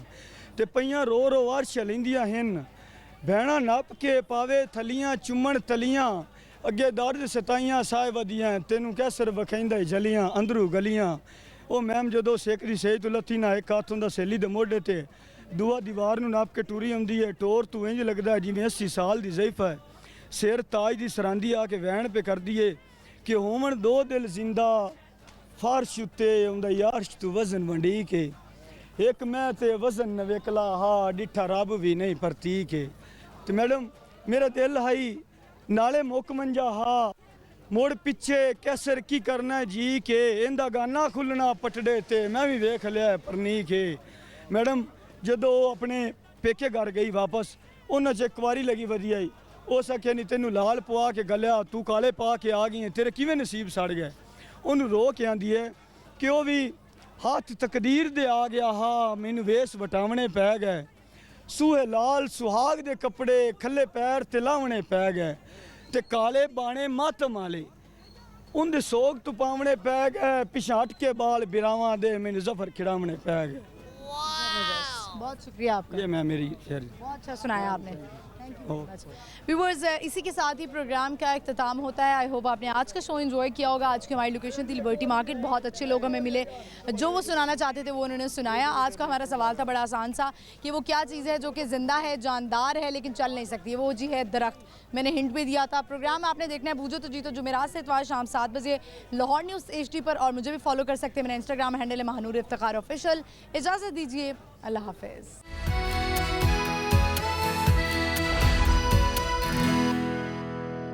ते पईयां रो रो अर्श लैंदियां हैं भैणा नप के पावे थलियां चुम्मण तलियां अगे दर्द सताइयां साए वदियां तेनू कैसर वखैंदा जलियां अंदरू गलियां ਉਹ ਮੈਮ ਜਦੋਂ ਸਿੱਖ ਦੀ ਸੇਜ ਤੋਂ ਲੱਥੀ ਨਾ ਇੱਕ ਹੱਥ ਹੁੰਦਾ ਸਹੇਲੀ ਦੇ ਮੋਢੇ ਤੇ ਦੂਆ ਦੀਵਾਰ ਨੂੰ ਨਾਪ ਕੇ ਟੂਰੀ ਆਉਂਦੀ ਹੈ ਟੋਰ ਤੂੰ ਇੰਜ ਲੱਗਦਾ ਜਿਵੇਂ 80 ਸਾਲ ਦੀ ਜ਼ਈਫਾ ਹੈ ਸਿਰ ਤਾਜ ਦੀ ਸਰਾਂਦੀ ਆ ਕੇ ਵਹਿਣ ਪੇ ਕਰਦੀ ਏ ਕਿ ਹੋਵਣ ਦੋ ਦਿਲ ਜ਼ਿੰਦਾ ਫਰਸ਼ ਉੱਤੇ ਆਉਂਦਾ ਯਾਰਸ਼ ਤੂੰ ਵਜ਼ਨ ਵੰਡੀ ਕੇ ਇੱਕ ਮੈਂ ਤੇ ਵਜ਼ਨ ਨਵੇਕਲਾ ਹਾ ਡਿੱਠਾ ਰੱਬ ਵੀ ਨਹੀਂ ਪਰਤੀ ਕੇ ਤੇ ਮੈਡਮ ਮੇਰਾ ਦਿਲ ਹਾਈ ਨਾਲੇ ਮੁੱਕ ਮੰਜਾ ਹਾ मुड़ पिछे कैसर की करना जी के इंदा गाना खुलना पटड़े ते मैं भी वेख लिया परनी के मैडम जदों अपने पेके घर गई वापस उन्हें च एक वारी लगी वधिया ही उस आख्या नहीं तेनू लाल पवा के गलिया तू काले पा के आ गई है तेरे किवें नसीब सड़ गए उन्होंने रो के आंदी है कि वह भी हाथ तकदीर दे आ गया हा मैनू वेस वटावने पै गए सूहे लाल सुहाग दे कपड़े खले पैर ते लावने पै गए ते काले बाणे मातम वाले उनके सोग तो पावने पै गए पिछा हट के बाल बिरावां दे मैंने जफर खिड़ावने पै गए। बहुत शुक्रिया आपका। ये मैं मेरी शेर बहुत अच्छा सुनाया आपने। व्यूअर्स इसी के साथ ही प्रोग्राम का इख्तिताम होता है। आई होप आपने आज का शो एंजॉय किया होगा। आज की हमारी लोकेशन थी लिबर्टी मार्केट। बहुत अच्छे लोग हमें मिले जो वो सुनाना चाहते थे वो उन्होंने सुनाया। आज का हमारा सवाल था बड़ा आसान सा कि वो क्या चीज़ है जो कि ज़िंदा है जानदार है लेकिन चल नहीं सकती। वो जी है दरख्त। मैंने हिंट भी दिया था। प्रोग्राम आपने देखना है बूझो तो जीतो जुमेरात से इतवार शाम 7 बजे लाहौर न्यूज़ HD पर। और मुझे भी फॉलो कर सकते हैं। मेरा इंस्टाग्राम हैंडल है महानूर इफ्तिखार ऑफिशियल। इजाज़त दीजिए, अल्लाह हाफिज़।